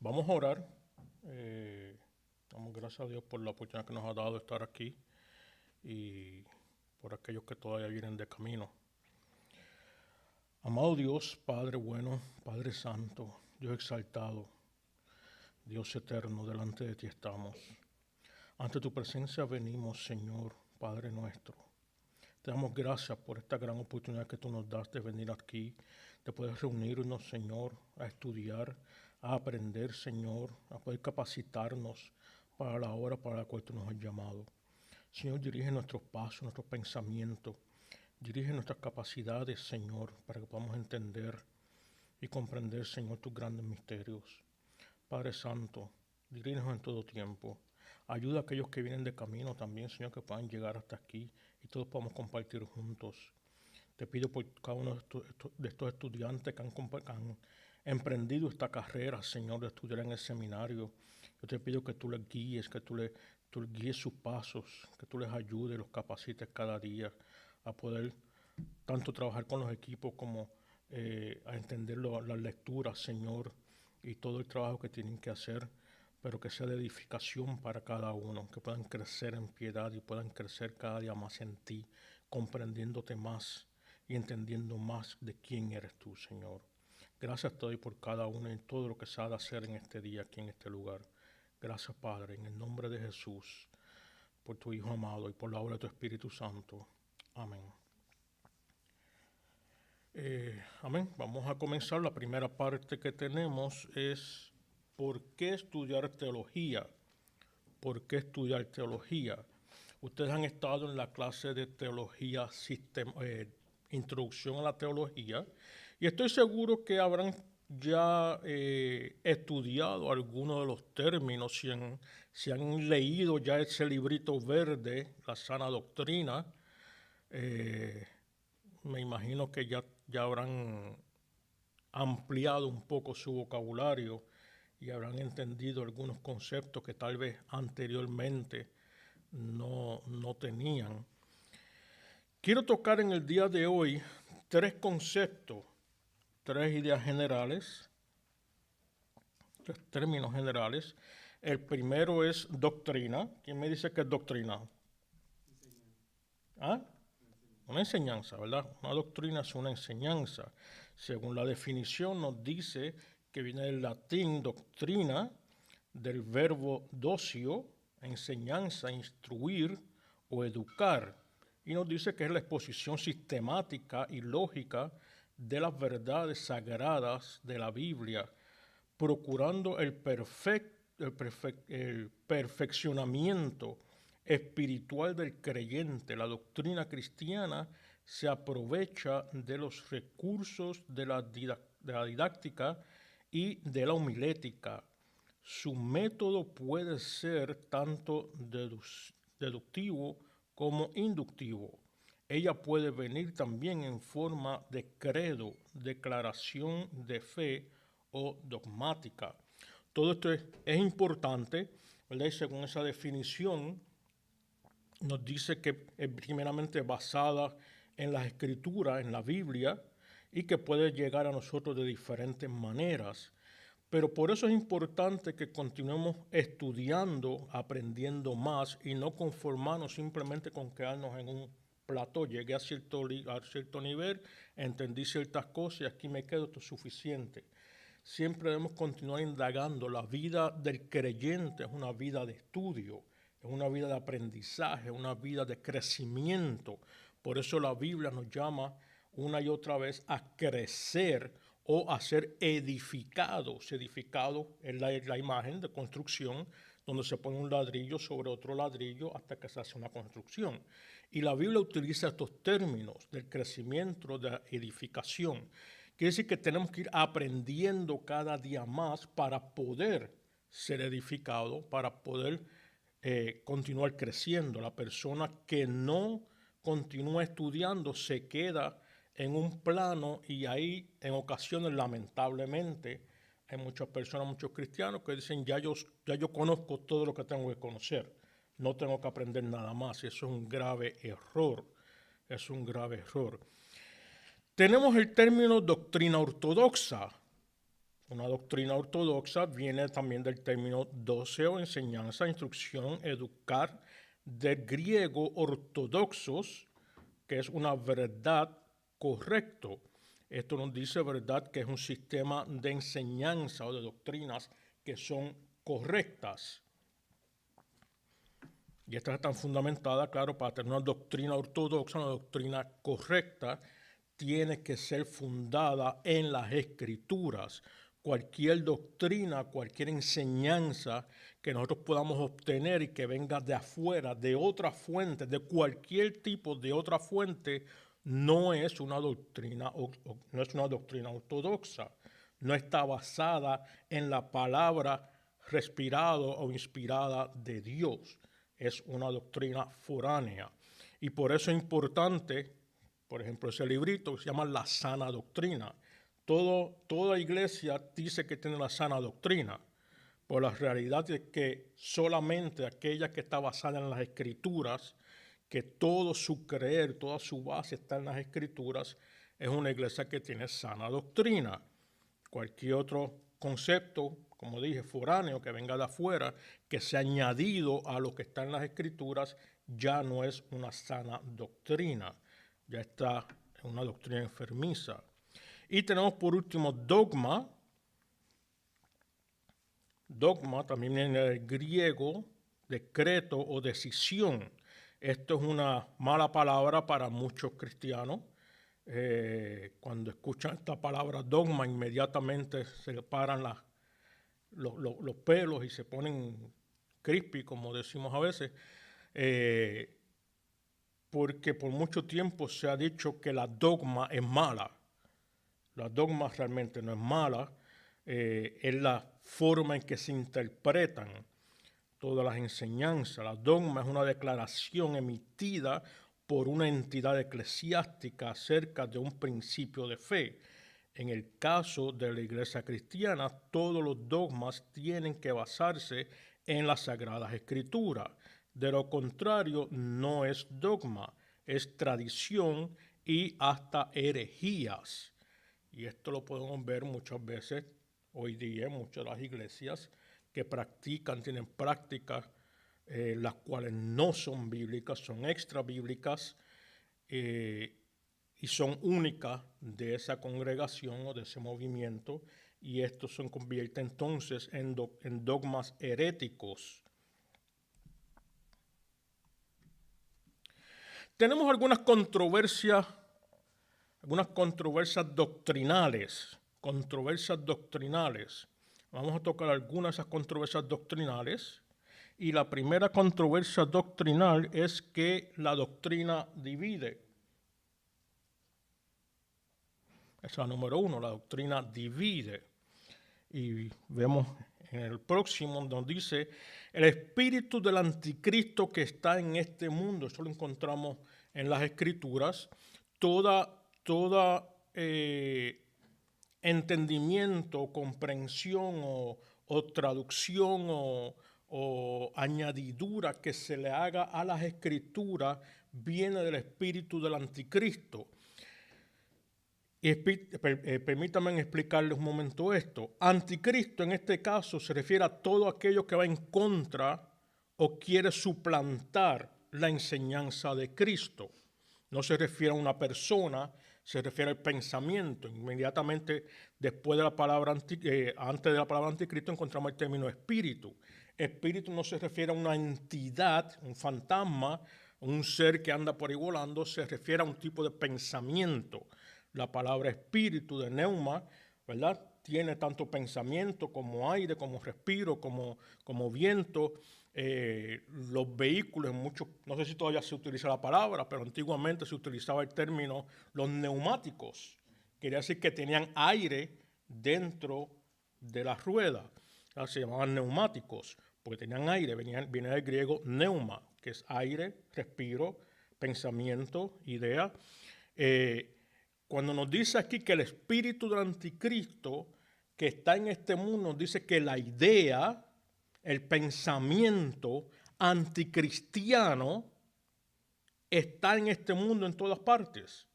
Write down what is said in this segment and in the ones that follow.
Vamos a orar. Damos gracias a Dios por la oportunidad que nos ha dado de estar aquí y por aquellos que todavía vienen de camino. Amado Dios, Padre bueno, Padre santo, Dios exaltado, Dios eterno, delante de ti estamos. Ante tu presencia venimos, Señor, Padre nuestro. Te damos gracias por esta gran oportunidad que tú nos das de venir aquí, de poder reunirnos, Señor, a estudiar, a aprender, Señor, a poder capacitarnos para la hora para la cual tú nos has llamado. Señor, dirige nuestros pasos, nuestros pensamientos, dirige nuestras capacidades, Señor, para que podamos entender y comprender, Señor, tus grandes misterios. Padre Santo, dirígenos en todo tiempo. Ayuda a aquellos que vienen de camino también, Señor, que puedan llegar hasta aquí y todos podamos compartir juntos. Te pido por cada uno de estos estudiantes que han emprendido esta carrera, Señor, de estudiar en el seminario. Yo te pido que tú les guíes, que tú guíes sus pasos, que tú les ayudes, los capacites cada día a poder tanto trabajar con los equipos como a entender las lecturas, Señor, y todo el trabajo que tienen que hacer, pero que sea de edificación para cada uno, que puedan crecer en piedad y puedan crecer cada día más en ti, comprendiéndote más y entendiendo más de quién eres tú, Señor. Gracias te doy por cada uno y todo lo que se ha de hacer en este día, aquí en este lugar. Gracias, Padre, en el nombre de Jesús, por tu Hijo amado y por la obra de tu Espíritu Santo. Amén. Amén. Vamos a comenzar. La primera parte que tenemos es ¿por qué estudiar teología? ¿Por qué estudiar teología? Ustedes han estado en la clase de teología, introducción a la teología, y estoy seguro que habrán ya estudiado algunos de los términos, si han leído ya ese librito verde, La Sana Doctrina. Me imagino que ya habrán ampliado un poco su vocabulario y habrán entendido algunos conceptos que tal vez anteriormente no tenían. Quiero tocar en el día de hoy tres conceptos, tres ideas generales, tres términos generales. El primero es doctrina. ¿Quién me dice que es doctrina? ¿Ah? Una enseñanza, ¿verdad? Una doctrina es una enseñanza. Según la definición nos dice que viene del latín doctrina, del verbo docio, enseñanza, instruir o educar. Y nos dice que es la exposición sistemática y lógica de las verdades sagradas de la Biblia, procurando el perfeccionamiento espiritual del creyente. La doctrina cristiana se aprovecha de los recursos de la didáctica y de la homilética. Su método puede ser tanto deductivo como inductivo. Ella puede venir también en forma de credo, declaración de fe o dogmática. Todo esto es importante, ¿verdad? Y según esa definición, nos dice que es primeramente basada en las escrituras, en la Biblia, y que puede llegar a nosotros de diferentes maneras. Pero por eso es importante que continuemos estudiando, aprendiendo más y no conformarnos simplemente con quedarnos en un plató. Llegué a cierto nivel, entendí ciertas cosas y aquí me quedo, esto es suficiente. Siempre debemos continuar indagando. La vida del creyente es una vida de estudio, es una vida de aprendizaje, una vida de crecimiento. Por eso la Biblia nos llama una y otra vez a crecer o a ser edificados. Edificado es la imagen de construcción, donde se pone un ladrillo sobre otro ladrillo hasta que se hace una construcción. Y la Biblia utiliza estos términos del crecimiento, de la edificación. Quiere decir que tenemos que ir aprendiendo cada día más para poder ser edificado, para poder continuar creciendo. La persona que no continúa estudiando se queda en un plano y ahí en ocasiones lamentablemente hay muchas personas, muchos cristianos que dicen ya yo conozco todo lo que tengo que conocer, no tengo que aprender nada más. Y eso es un grave error, es un grave error. Tenemos el término doctrina ortodoxa. Una doctrina ortodoxa viene también del término doceo, enseñanza, instrucción, educar, del griego ortodoxos, que es una verdad correcto. Esto nos dice, verdad, que es un sistema de enseñanza o de doctrinas que son correctas. Y estas están fundamentadas, claro, para tener una doctrina ortodoxa, una doctrina correcta, tiene que ser fundada en las Escrituras. Cualquier doctrina, cualquier enseñanza que nosotros podamos obtener y que venga de afuera, de otra fuente, de cualquier tipo de otra fuente, no es una doctrina, no es una doctrina ortodoxa. No está basada en la palabra respirada o inspirada de Dios. Es una doctrina foránea. Y por eso es importante, por ejemplo, ese librito que se llama La Sana Doctrina. Toda iglesia dice que tiene la sana doctrina, pero la realidad es que solamente aquella que está basada en las Escrituras, que todo su creer, toda su base está en las Escrituras, es una iglesia que tiene sana doctrina. Cualquier otro concepto, como dije, foráneo, que venga de afuera, que sea añadido a lo que está en las Escrituras, ya no es una sana doctrina, ya está en una doctrina enfermiza. Y tenemos por último dogma. Dogma también viene del griego, decreto o decisión. Esto es una mala palabra para muchos cristianos. Cuando escuchan esta palabra dogma, inmediatamente se le paran los pelos y se ponen crispy, como decimos a veces, porque por mucho tiempo se ha dicho que la dogma es mala. La dogma realmente no es mala, es la forma en que se interpretan todas las enseñanzas. La dogma es una declaración emitida por una entidad eclesiástica acerca de un principio de fe. En el caso de la Iglesia cristiana, todos los dogmas tienen que basarse en las Sagradas Escrituras. De lo contrario, no es dogma, es tradición y hasta herejías. Y esto lo podemos ver muchas veces hoy día en muchas de las iglesias que tienen prácticas las cuales no son bíblicas, son extra bíblicas y son únicas de esa congregación o de ese movimiento, y esto se convierte entonces en dogmas heréticos. Tenemos algunas controversias doctrinales. Vamos a tocar algunas de esas controversias doctrinales. Y la primera controversia doctrinal es que la doctrina divide. Esa es la número 1, la doctrina divide. Y vemos en el próximo donde dice, el espíritu del anticristo que está en este mundo. Eso lo encontramos en las Escrituras. Toda entendimiento, comprensión o traducción o añadidura que se le haga a las Escrituras viene del espíritu del anticristo. Y permítanme explicarles un momento esto. Anticristo en este caso se refiere a todo aquello que va en contra o quiere suplantar la enseñanza de Cristo. No se refiere a una persona, se refiere al pensamiento. Inmediatamente después de la palabra antes de la palabra anticristo encontramos el término espíritu. Espíritu no se refiere a una entidad, un fantasma, un ser que anda por ahí volando, se refiere a un tipo de pensamiento. La palabra espíritu de neuma, ¿verdad? Tiene tanto pensamiento como aire, como respiro, como viento. Los vehículos, no sé si todavía se utiliza la palabra, pero antiguamente se utilizaba el término los neumáticos. Quería decir que tenían aire dentro de las ruedas. Se llamaban neumáticos, porque tenían aire, viene del griego neuma, que es aire, respiro, pensamiento, idea. Cuando nos dice aquí que el espíritu del anticristo que está en este mundo, nos dice que la idea, el pensamiento anticristiano está en este mundo en todas partes.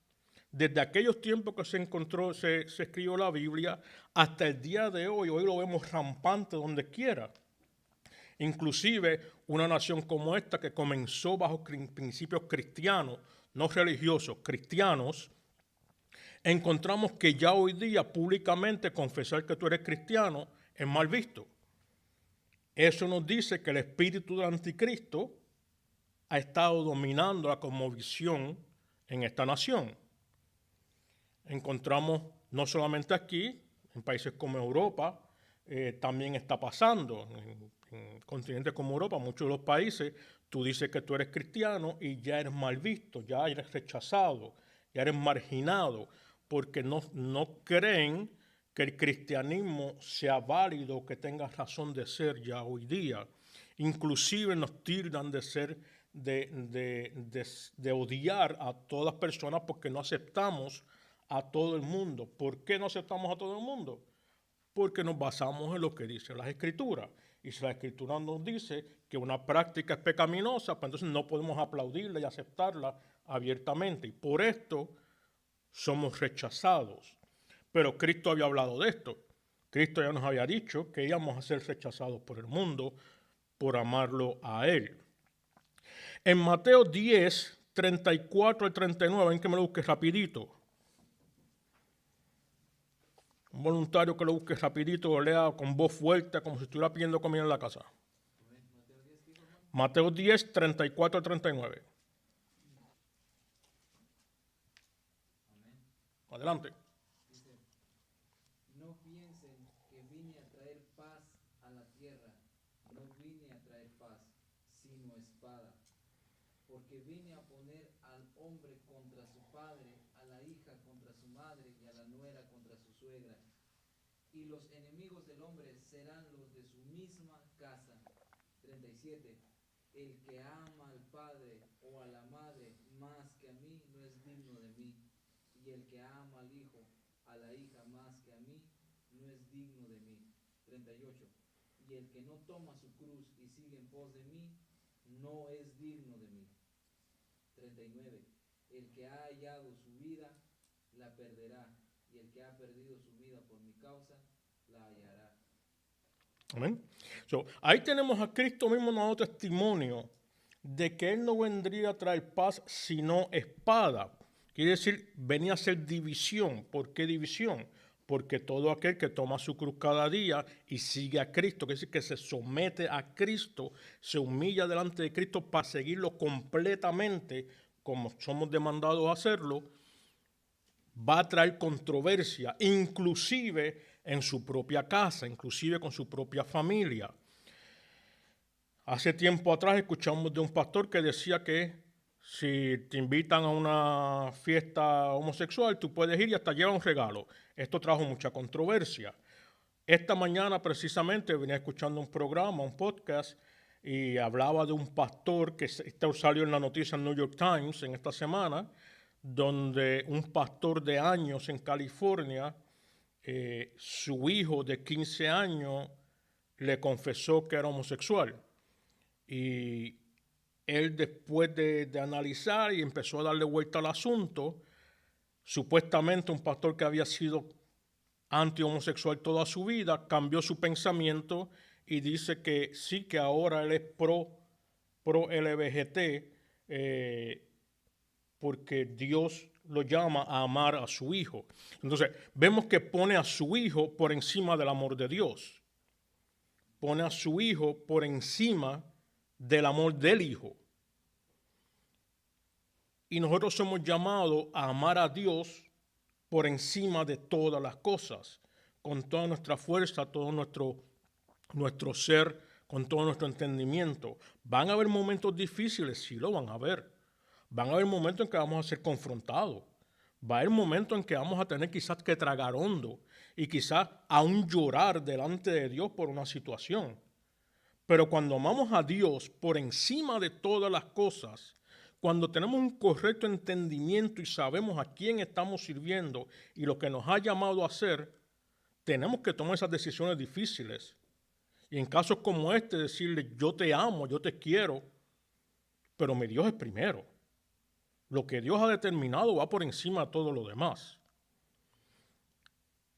desde aquellos tiempos que se escribió la Biblia hasta el día de hoy. Hoy lo vemos rampante donde quiera. Inclusive una nación como esta que comenzó bajo principios cristianos, no religiosos, cristianos, encontramos que ya hoy día públicamente confesar que tú eres cristiano es mal visto. Eso nos dice que el espíritu del anticristo ha estado dominando la cosmovisión en esta nación. Encontramos no solamente aquí, en países como Europa, también está pasando. En continentes como Europa, muchos de los países, tú dices que tú eres cristiano y ya eres mal visto, ya eres rechazado, ya eres marginado, porque no creen que el cristianismo sea válido, que tenga razón de ser ya hoy día. Inclusive nos tildan de ser, de odiar a todas personas porque no aceptamos a todo el mundo. ¿Por qué no aceptamos a todo el mundo? Porque nos basamos en lo que dicen las Escrituras. Y si la Escritura nos dice que una práctica es pecaminosa, pues entonces no podemos aplaudirla y aceptarla abiertamente. Y por esto somos rechazados. Pero Cristo había hablado de esto. Cristo ya nos había dicho que íbamos a ser rechazados por el mundo por amarlo a Él. En Mateo 10, 34 al 39, ven que me lo busque rapidito. Un voluntario que lo busque rapidito, lo lea con voz fuerte, como si estuviera pidiendo comida en la casa. Mateo 10, 34 al 39. Adelante. Dice, no piensen que vine a traer paz a la tierra, no vine a traer paz, sino espada. Porque vine a poner al hombre contra su padre, a la hija contra su madre y a la nuera contra su suegra. Y los enemigos del hombre serán los de su misma casa. 37. El que ama al padre o a la madre más que a mí no es digno de mí. Y el que ama al hijo, a la hija más que a mí, no es digno de mí. 38. Y el que no toma su cruz y sigue en pos de mí, no es digno de mí. 39. El que ha hallado su vida, la perderá, y el que ha perdido su vida por mi causa, la hallará. Amén. Ahí tenemos a Cristo mismo dando testimonio de que Él no vendría a traer paz sino espada. Quiere decir, venía a ser división. ¿Por qué división? Porque todo aquel que toma su cruz cada día y sigue a Cristo, quiere decir que se somete a Cristo, se humilla delante de Cristo para seguirlo completamente, como somos demandados a hacerlo, va a traer controversia, inclusive en su propia casa, inclusive con su propia familia. Hace tiempo atrás escuchamos de un pastor que decía que si te invitan a una fiesta homosexual, tú puedes ir y hasta llevar un regalo. Esto trajo mucha controversia. Esta mañana precisamente venía escuchando un programa, un podcast, y hablaba de un pastor que esto salió en la noticia en New York Times en esta semana, donde un pastor de años en California, su hijo de 15 años le confesó que era homosexual. Y él, después de analizar y empezó a darle vuelta al asunto, supuestamente un pastor que había sido anti-homosexual toda su vida, cambió su pensamiento y dice que sí, que ahora él es pro LGBT, porque Dios lo llama a amar a su hijo. Entonces, vemos que pone a su hijo por encima del amor de Dios. Pone a su hijo por encima del amor del hijo. Y nosotros somos llamados a amar a Dios por encima de todas las cosas, con toda nuestra fuerza, todo nuestro ser, con todo nuestro entendimiento. Van a haber momentos difíciles, sí lo van a haber. Van a haber momentos en que vamos a ser confrontados. Va a haber momentos en que vamos a tener quizás que tragar hondo y quizás aún llorar delante de Dios por una situación. Pero cuando amamos a Dios por encima de todas las cosas, cuando tenemos un correcto entendimiento y sabemos a quién estamos sirviendo y lo que nos ha llamado a hacer, tenemos que tomar esas decisiones difíciles. Y en casos como este, decirle, yo te amo, yo te quiero, pero mi Dios es primero. Lo que Dios ha determinado va por encima de todo lo demás.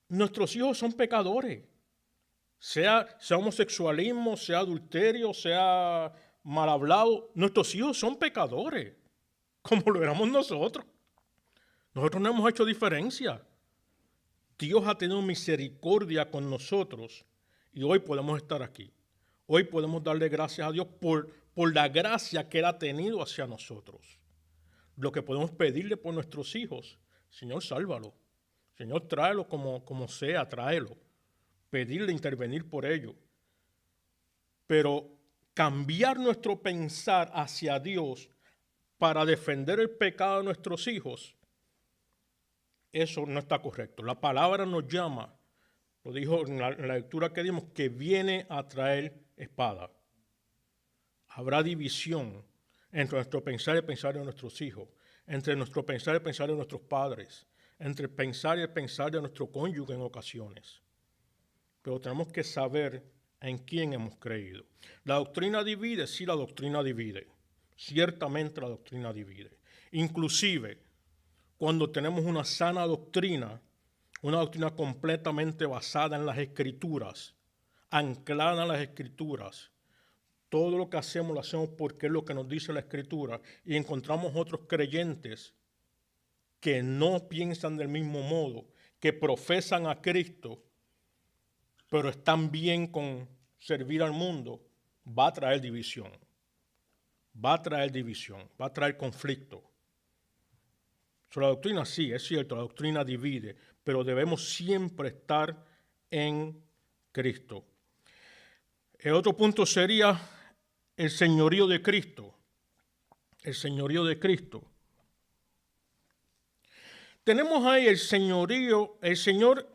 Nuestros hijos son pecadores. Sea homosexualismo, sea adulterio, sea mal hablado. Nuestros hijos son pecadores, como lo éramos nosotros. Nosotros no hemos hecho diferencia. Dios ha tenido misericordia con nosotros y hoy podemos estar aquí. Hoy podemos darle gracias a Dios por la gracia que Él ha tenido hacia nosotros. Lo que podemos pedirle por nuestros hijos, Señor, sálvalo. Señor, tráelo como sea, tráelo. Pedirle intervenir por ello. Pero cambiar nuestro pensar hacia Dios para defender el pecado de nuestros hijos, eso no está correcto. La palabra nos llama, lo dijo en la lectura que dimos, que viene a traer espada. Habrá división entre nuestro pensar y el pensar de nuestros hijos, entre nuestro pensar y el pensar de nuestros padres, entre pensar y el pensar de nuestro cónyuge en ocasiones. Pero tenemos que saber en quién hemos creído. La doctrina divide, sí, la doctrina divide. Ciertamente la doctrina divide. Inclusive, cuando tenemos una sana doctrina, una doctrina completamente basada en las Escrituras, anclada en las Escrituras, todo lo que hacemos lo hacemos porque es lo que nos dice la Escritura, y encontramos otros creyentes que no piensan del mismo modo, que profesan a Cristo, pero están bien con servir al mundo, va a traer división. Va a traer división, va a traer conflicto. La doctrina sí, es cierto, la doctrina divide, pero debemos siempre estar en Cristo. El otro punto sería el señorío de Cristo. El señorío de Cristo. Tenemos ahí el señorío, el Señor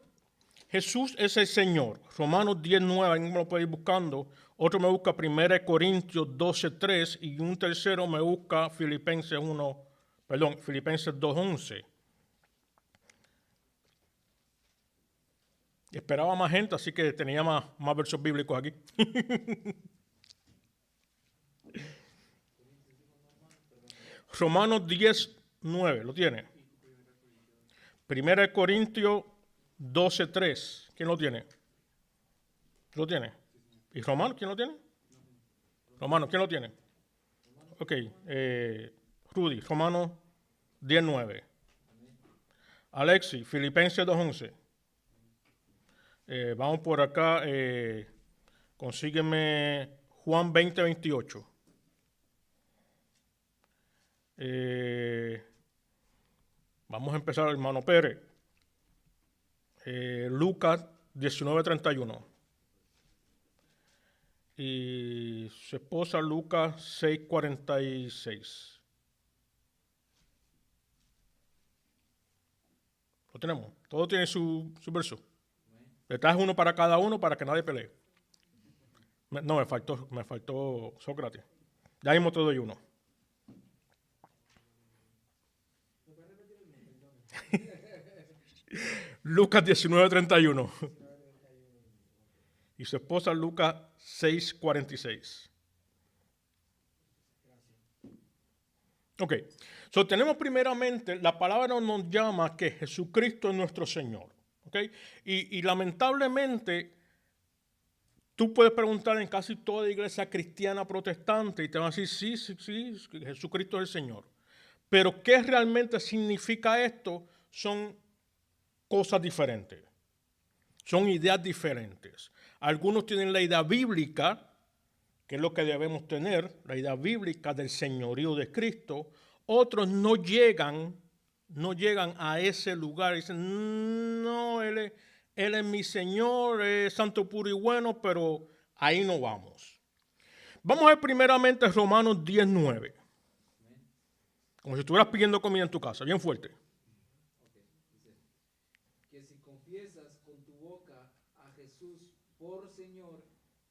Jesús es el Señor. Romanos 10:9, alguien me lo puede ir buscando. Otro me busca 1 Corintios 12:3 y un tercero me busca Filipenses 2:11. Esperaba más gente, así que tenía más versos bíblicos aquí. Romanos 10:9, ¿lo tiene? 1 Corintios 12:3, ¿quién lo tiene? ¿Lo tiene? ¿Y Romanos, quién lo tiene? Romanos, ¿quién lo tiene? Ok, Rudy, Romanos 10:9. Alexi, Filipenses 2:11. Vamos por acá, consígueme Juan 20:28. Vamos a empezar, hermano Pérez. Lucas 19:31. Y su esposa Lucas 6:46. Lo tenemos. Todo tiene su verso. Le traes uno para cada uno para que nadie pelee. No, me faltó Sócrates. Ya mismo te doy uno. Lucas 19:31. Y su esposa Lucas 6:46. Ok, tenemos primeramente, la palabra nos llama que Jesucristo es nuestro Señor. Okay. Y lamentablemente, tú puedes preguntar en casi toda iglesia cristiana protestante y te van a decir, sí, Jesucristo es el Señor. Pero ¿qué realmente significa esto? Son cosas diferentes. Son ideas diferentes. Algunos tienen la idea bíblica, que es lo que debemos tener, la idea bíblica del señorío de Cristo. Otros no llegan a ese lugar. Dicen, no, Él es mi Señor, es santo, puro y bueno, pero ahí no vamos. Vamos a ver primeramente Romanos 10:9. Como si estuvieras pidiendo comida en tu casa, bien fuerte. Dice, que si confiesas con tu boca a Jesús por Señor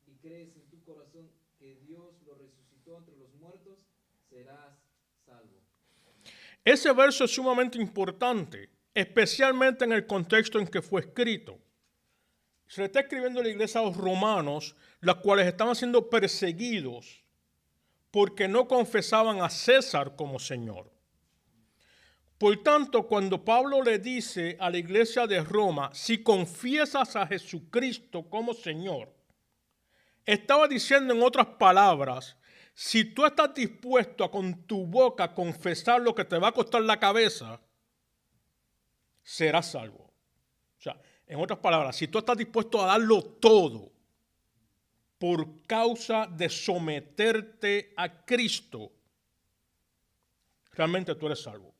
y crees en tu corazón que Dios lo resucitó entre los muertos, serás salvo. Ese verso es sumamente importante, especialmente en el contexto en que fue escrito. Se le está escribiendo a la iglesia a los romanos, los cuales estaban siendo perseguidos porque no confesaban a César como Señor. Por tanto, cuando Pablo le dice a la iglesia de Roma, si confiesas a Jesucristo como Señor, estaba diciendo en otras palabras, si tú estás dispuesto a con tu boca confesar lo que te va a costar la cabeza, serás salvo. O sea, en otras palabras, si tú estás dispuesto a darlo todo por causa de someterte a Cristo, realmente tú eres salvo.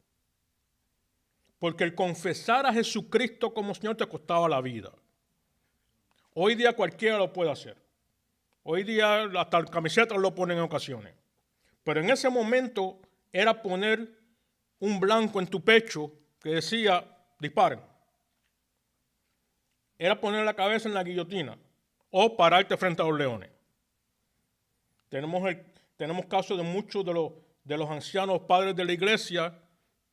Porque el confesar a Jesucristo como Señor te costaba la vida. Hoy día cualquiera lo puede hacer. Hoy día hasta camisetas lo ponen en ocasiones. Pero en ese momento era poner un blanco en tu pecho que decía, disparen. Era poner la cabeza en la guillotina o pararte frente a los leones. Tenemos casos de muchos de los ancianos padres de la iglesia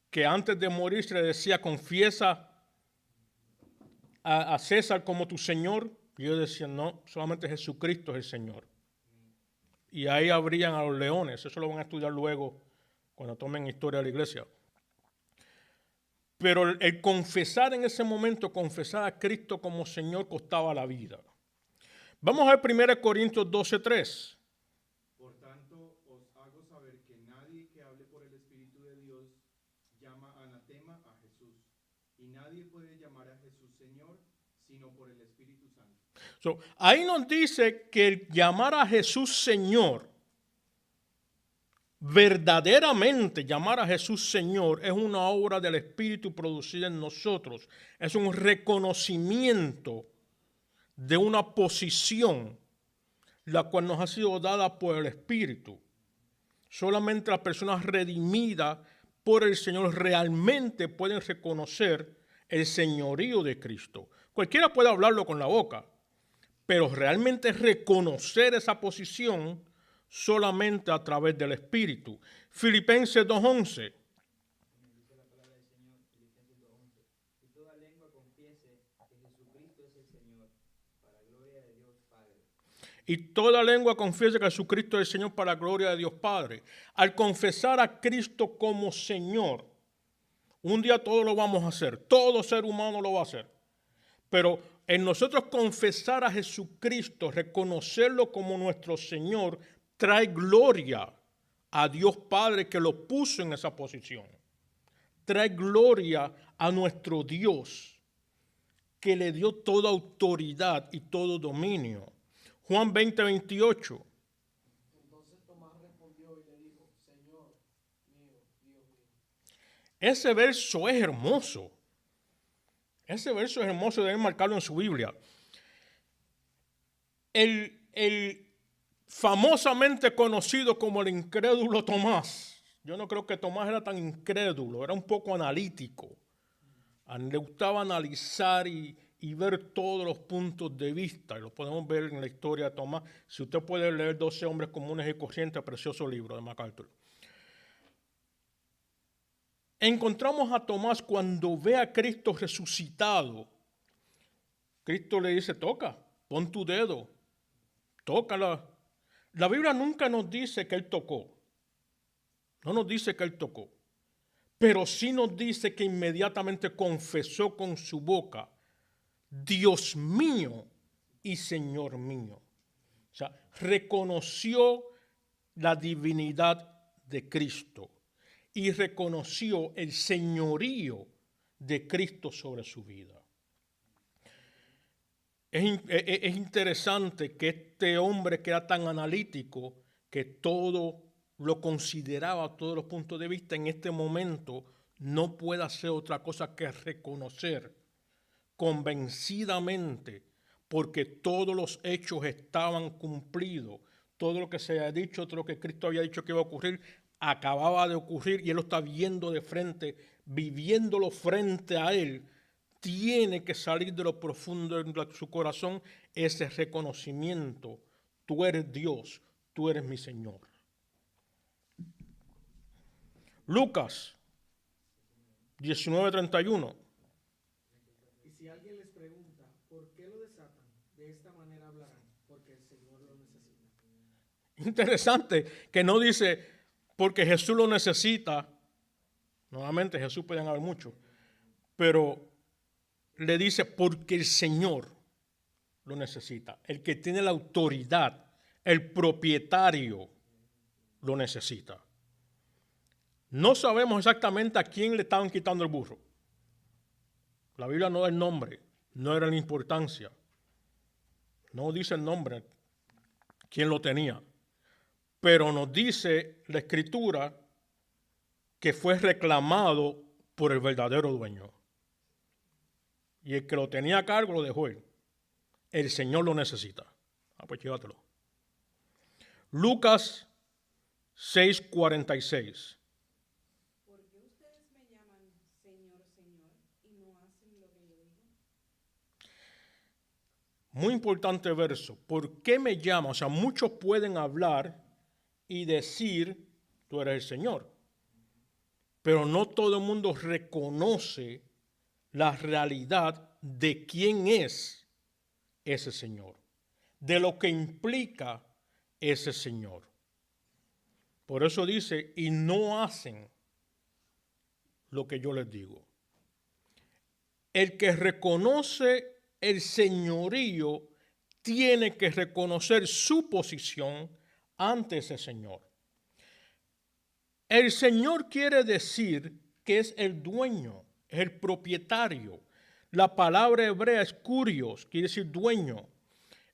que antes de morir se le decía, confiesa a César como tu Señor. Y ellos decían, no, solamente Jesucristo es el Señor. Y ahí abrían a los leones. Eso lo van a estudiar luego cuando tomen historia de la iglesia. Pero el confesar en ese momento, confesar a Cristo como Señor costaba la vida. Vamos a ver 1 Corintios 12:3. Por tanto, os hago saber que nadie que hable por el Espíritu de Dios llama anatema a Jesús. Y nadie puede llamar a Jesús Señor, sino por el Espíritu Santo. Ahí nos dice que el llamar a Jesús Señor, verdaderamente llamar a Jesús Señor, es una obra del Espíritu producida en nosotros. Es un reconocimiento de una posición, la cual nos ha sido dada por el Espíritu. Solamente las personas redimidas por el Señor realmente pueden reconocer el señorío de Cristo. Cualquiera puede hablarlo con la boca, pero realmente reconocer esa posición solamente a través del Espíritu. Filipenses 2:11. Dice la palabra del Señor, Filipenses 2:11. Y toda lengua confiese que Jesucristo es el Señor, para gloria de Dios Padre. Y toda lengua confiese que Jesucristo es el Señor para gloria de Dios Padre. Al confesar a Cristo como Señor, un día todos lo vamos a hacer. Todo ser humano lo va a hacer. Pero en nosotros confesar a Jesucristo, reconocerlo como nuestro Señor, trae gloria a Dios Padre que lo puso en esa posición. Trae gloria a nuestro Dios que le dio toda autoridad y todo dominio. Juan 20:28. Entonces Tomás respondió y le dijo, Señor mío, Dios mío. Ese verso es hermoso. Ese verso es hermoso, deben marcarlo en su Biblia. El famosamente conocido como el incrédulo Tomás. Yo no creo que Tomás era tan incrédulo, era un poco analítico. Le gustaba analizar y ver todos los puntos de vista. Y lo podemos ver en la historia de Tomás. Si usted puede leer 12 hombres comunes y corrientes, precioso libro de MacArthur. Encontramos a Tomás cuando ve a Cristo resucitado. Cristo le dice, toca, pon tu dedo, tócala. La Biblia nunca nos dice que él tocó. No nos dice que él tocó. Pero sí nos dice que inmediatamente confesó con su boca, Dios mío y Señor mío. O sea, reconoció la divinidad de Cristo y reconoció el señorío de Cristo sobre su vida. Es interesante que este hombre que era tan analítico, que todo lo consideraba a todos los puntos de vista, en este momento no puede hacer otra cosa que reconocer convencidamente, porque todos los hechos estaban cumplidos, todo lo que se ha dicho, todo lo que Cristo había dicho que iba a ocurrir, acababa de ocurrir y él lo está viendo de frente, viviéndolo frente a él. Tiene que salir de lo profundo de su corazón ese reconocimiento. Tú eres Dios, tú eres mi Señor. Lucas 19:31. Y si alguien les pregunta, ¿por qué lo desatan? De esta manera hablarán, porque el Señor lo necesita. Interesante que no dice porque Jesús lo necesita Nuevamente Jesús pueden haber muchos, pero le dice porque el Señor lo necesita. El que tiene la autoridad, el propietario lo necesita. No sabemos exactamente a quién le estaban quitando el burro. La Biblia no da el nombre, no era la importancia. No dice el nombre, quién lo tenía. Pero nos dice la Escritura que fue reclamado por el verdadero dueño. Y el que lo tenía a cargo lo dejó él. El Señor lo necesita. Pues llévatelo. Lucas 6:46. ¿Por qué ustedes me llaman Señor, Señor, y no hacen lo que yo digo? Muy importante verso. ¿Por qué me llaman? O sea, muchos pueden hablar y decir, tú eres el Señor. Pero no todo el mundo reconoce la realidad de quién es ese Señor, de lo que implica ese Señor. Por eso dice, y no hacen lo que yo les digo. El que reconoce el señorío tiene que reconocer su posición ante ese Señor. El Señor quiere decir que es el dueño, es el propietario. La palabra hebrea es kurios, quiere decir dueño.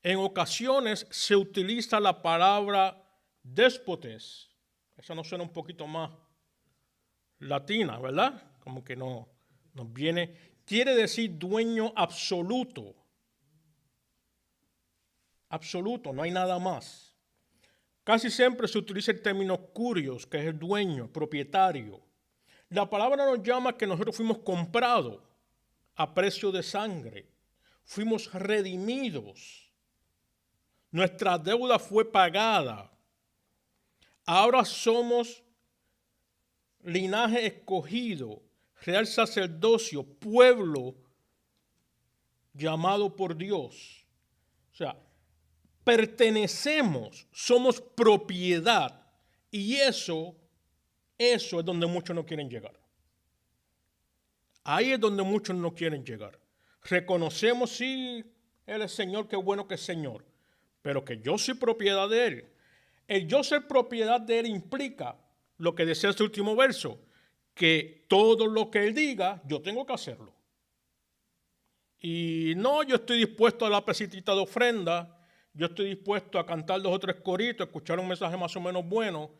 En ocasiones se utiliza la palabra déspotes. Esa nos suena un poquito más latina, ¿verdad? Como que no nos viene. Quiere decir dueño absoluto. Absoluto, no hay nada más. Casi siempre se utiliza el término kurios, que es el dueño, propietario. La palabra nos llama que nosotros fuimos comprados a precio de sangre. Fuimos redimidos. Nuestra deuda fue pagada. Ahora somos linaje escogido, real sacerdocio, pueblo llamado por Dios. O sea, pertenecemos, somos propiedad. Y eso es donde muchos no quieren llegar. Ahí es donde muchos no quieren llegar. Reconocemos, sí, Él es Señor, qué bueno que es Señor, pero que yo soy propiedad de Él. El yo ser propiedad de Él implica lo que decía este último verso, que todo lo que Él diga, yo tengo que hacerlo. Y no, yo estoy dispuesto a la pesitita de ofrenda, yo estoy dispuesto a cantar 2 o 3 coritos, escuchar un mensaje más o menos bueno,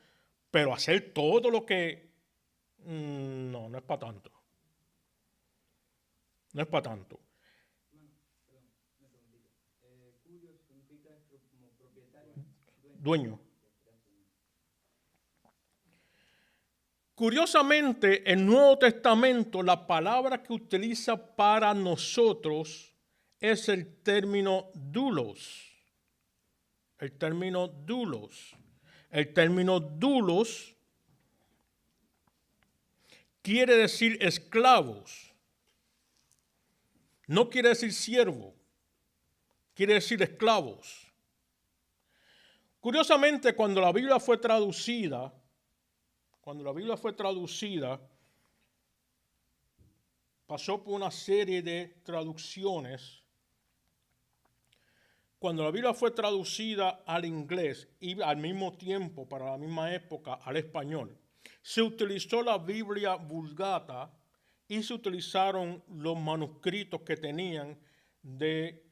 pero hacer todo lo que... No es para tanto. No es para tanto. Curio significa como propietario. Dueño. Curiosamente, el Nuevo Testamento, la palabra que utiliza para nosotros es el término doulos. El término doulos. El término doulos quiere decir esclavos. No quiere decir siervo. Quiere decir esclavos. Curiosamente, cuando la Biblia fue traducida, pasó por una serie de traducciones. Cuando la Biblia fue traducida al inglés y al mismo tiempo, para la misma época, al español, se utilizó la Biblia Vulgata y se utilizaron los manuscritos que tenían de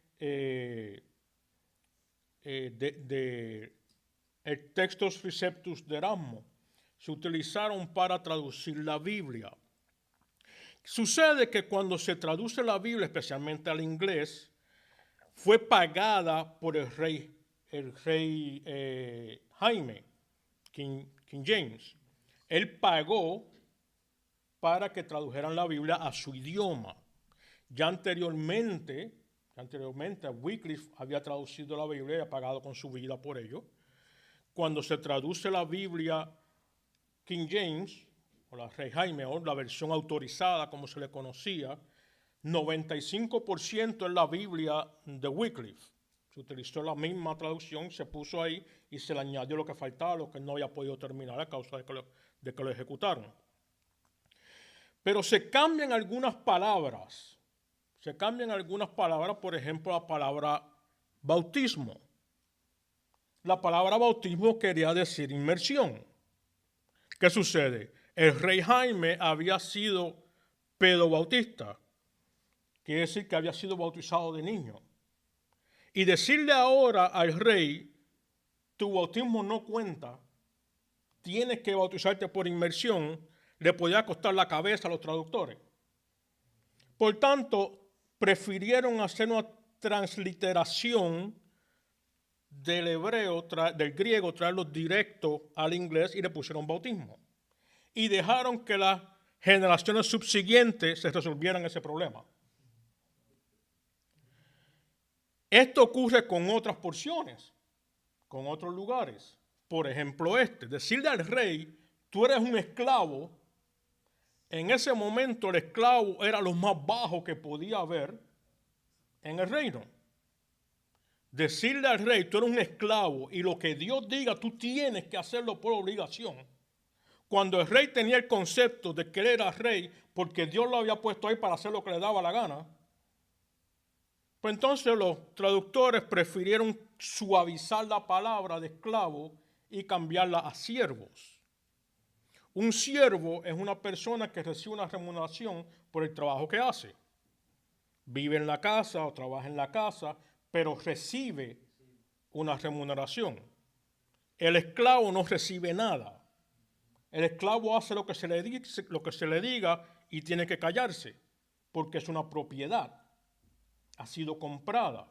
el Textus Receptus de Erasmo. Se utilizaron para traducir la Biblia. Sucede que cuando se traduce la Biblia, especialmente al inglés, fue pagada por el rey Jaime, King James. Él pagó para que tradujeran la Biblia a su idioma. Ya anteriormente Wycliffe había traducido la Biblia y ha pagado con su vida por ello. Cuando se traduce la Biblia King James, o la Rey Jaime, o la versión autorizada, como se le conocía, 95% es la Biblia de Wycliffe. Se utilizó la misma traducción, se puso ahí y se le añadió lo que faltaba, lo que no había podido terminar a causa de que lo ejecutaron. Pero se cambian algunas palabras. Se cambian algunas palabras, por ejemplo, la palabra bautismo. La palabra bautismo quería decir inmersión. ¿Qué sucede? El rey Jaime había sido pedobautista. Quiere decir que había sido bautizado de niño. Y decirle ahora al rey, tu bautismo no cuenta, tienes que bautizarte por inmersión, le podía costar la cabeza a los traductores. Por tanto, prefirieron hacer una transliteración del hebreo, del griego, traerlo directo al inglés y le pusieron bautismo. Y dejaron que las generaciones subsiguientes se resolvieran ese problema. Esto ocurre con otras porciones, con otros lugares. Por ejemplo, decirle al rey, tú eres un esclavo. En ese momento el esclavo era lo más bajo que podía haber en el reino. Decirle al rey, tú eres un esclavo y lo que Dios diga, tú tienes que hacerlo por obligación. Cuando el rey tenía el concepto de que él era rey porque Dios lo había puesto ahí para hacer lo que le daba la gana, pues entonces los traductores prefirieron suavizar la palabra de esclavo y cambiarla a siervos. Un siervo es una persona que recibe una remuneración por el trabajo que hace. Vive en la casa o trabaja en la casa, pero recibe una remuneración. El esclavo no recibe nada. El esclavo hace lo que se le diga y tiene que callarse, porque es una propiedad. Ha sido comprada.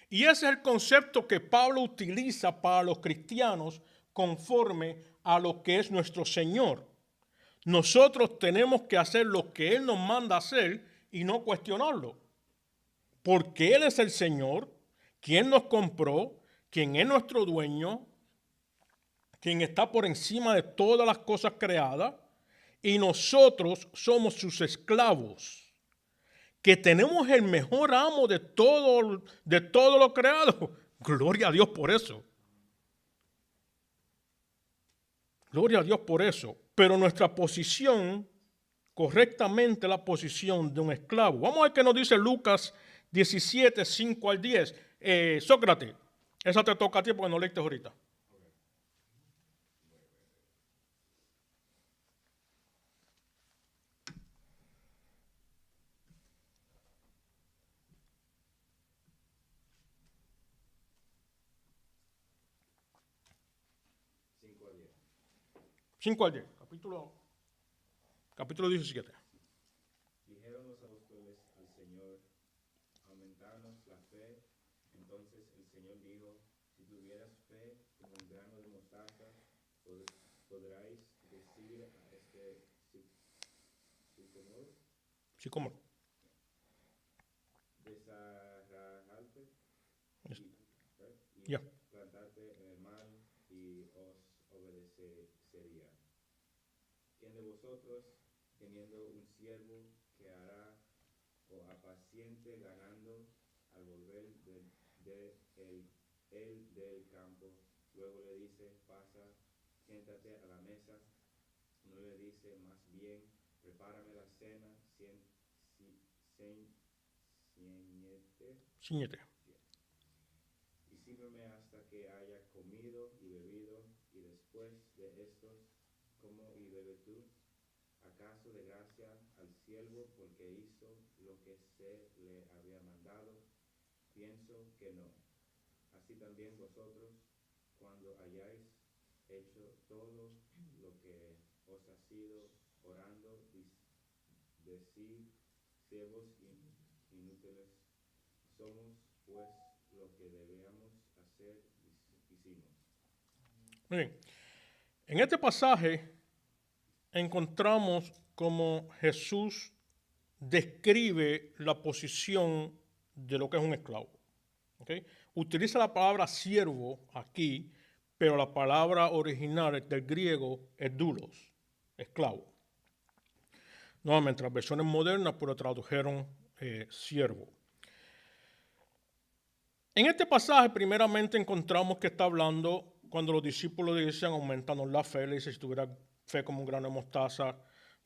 Y ese es el concepto que Pablo utiliza para los cristianos conforme a lo que es nuestro Señor. Nosotros tenemos que hacer lo que Él nos manda hacer y no cuestionarlo. Porque Él es el Señor, quien nos compró, quien es nuestro dueño, quien está por encima de todas las cosas creadas, y nosotros somos sus esclavos. Que tenemos el mejor amo de todo lo creado. Gloria a Dios por eso. Gloria a Dios por eso. Pero nuestra posición, correctamente la posición de un esclavo. Vamos a ver qué nos dice Lucas 17, 5 al 10. Sócrates, esa te toca a ti porque no leíste ahorita. Cinco a 10. 5 al 10, capítulo 17. Dijeron los apóstoles al Señor, aumentanos la fe. Entonces el Señor dijo, si tuvieras fe como un grano de mostaza, podráis decir a este Sicómoro. desarraigarte y Ya. plantarte en el mar y os obedecería. ¿Quién de vosotros, teniendo un siervo que hará o apaciente ganando, al volver el del campo, luego le dice, pasa, siéntate a la mesa, no le dice más bien, prepárame la cena, Ciñete. y sírveme hasta que haya comido y bebido, y después de estos, como y bebe tú? ¿Acaso de gracia al siervo porque hizo lo que se le había mandado? Pienso que no. Así también vosotros, cuando hayáis hecho todo lo que os ha sido orando, decid, siervos inútiles, somos pues lo que debíamos hacer, hicimos. Muy bien. En este pasaje encontramos cómo Jesús describe la posición de lo que es un esclavo. ¿Okay? Utiliza la palabra siervo aquí, pero la palabra original del griego es doulos, esclavo. Nuevamente, las versiones modernas pues lo tradujeron siervo. En este pasaje, primeramente, encontramos que está hablando cuando los discípulos le dicen, aumentanos la fe, le dice, si tuviera fe como un grano de mostaza,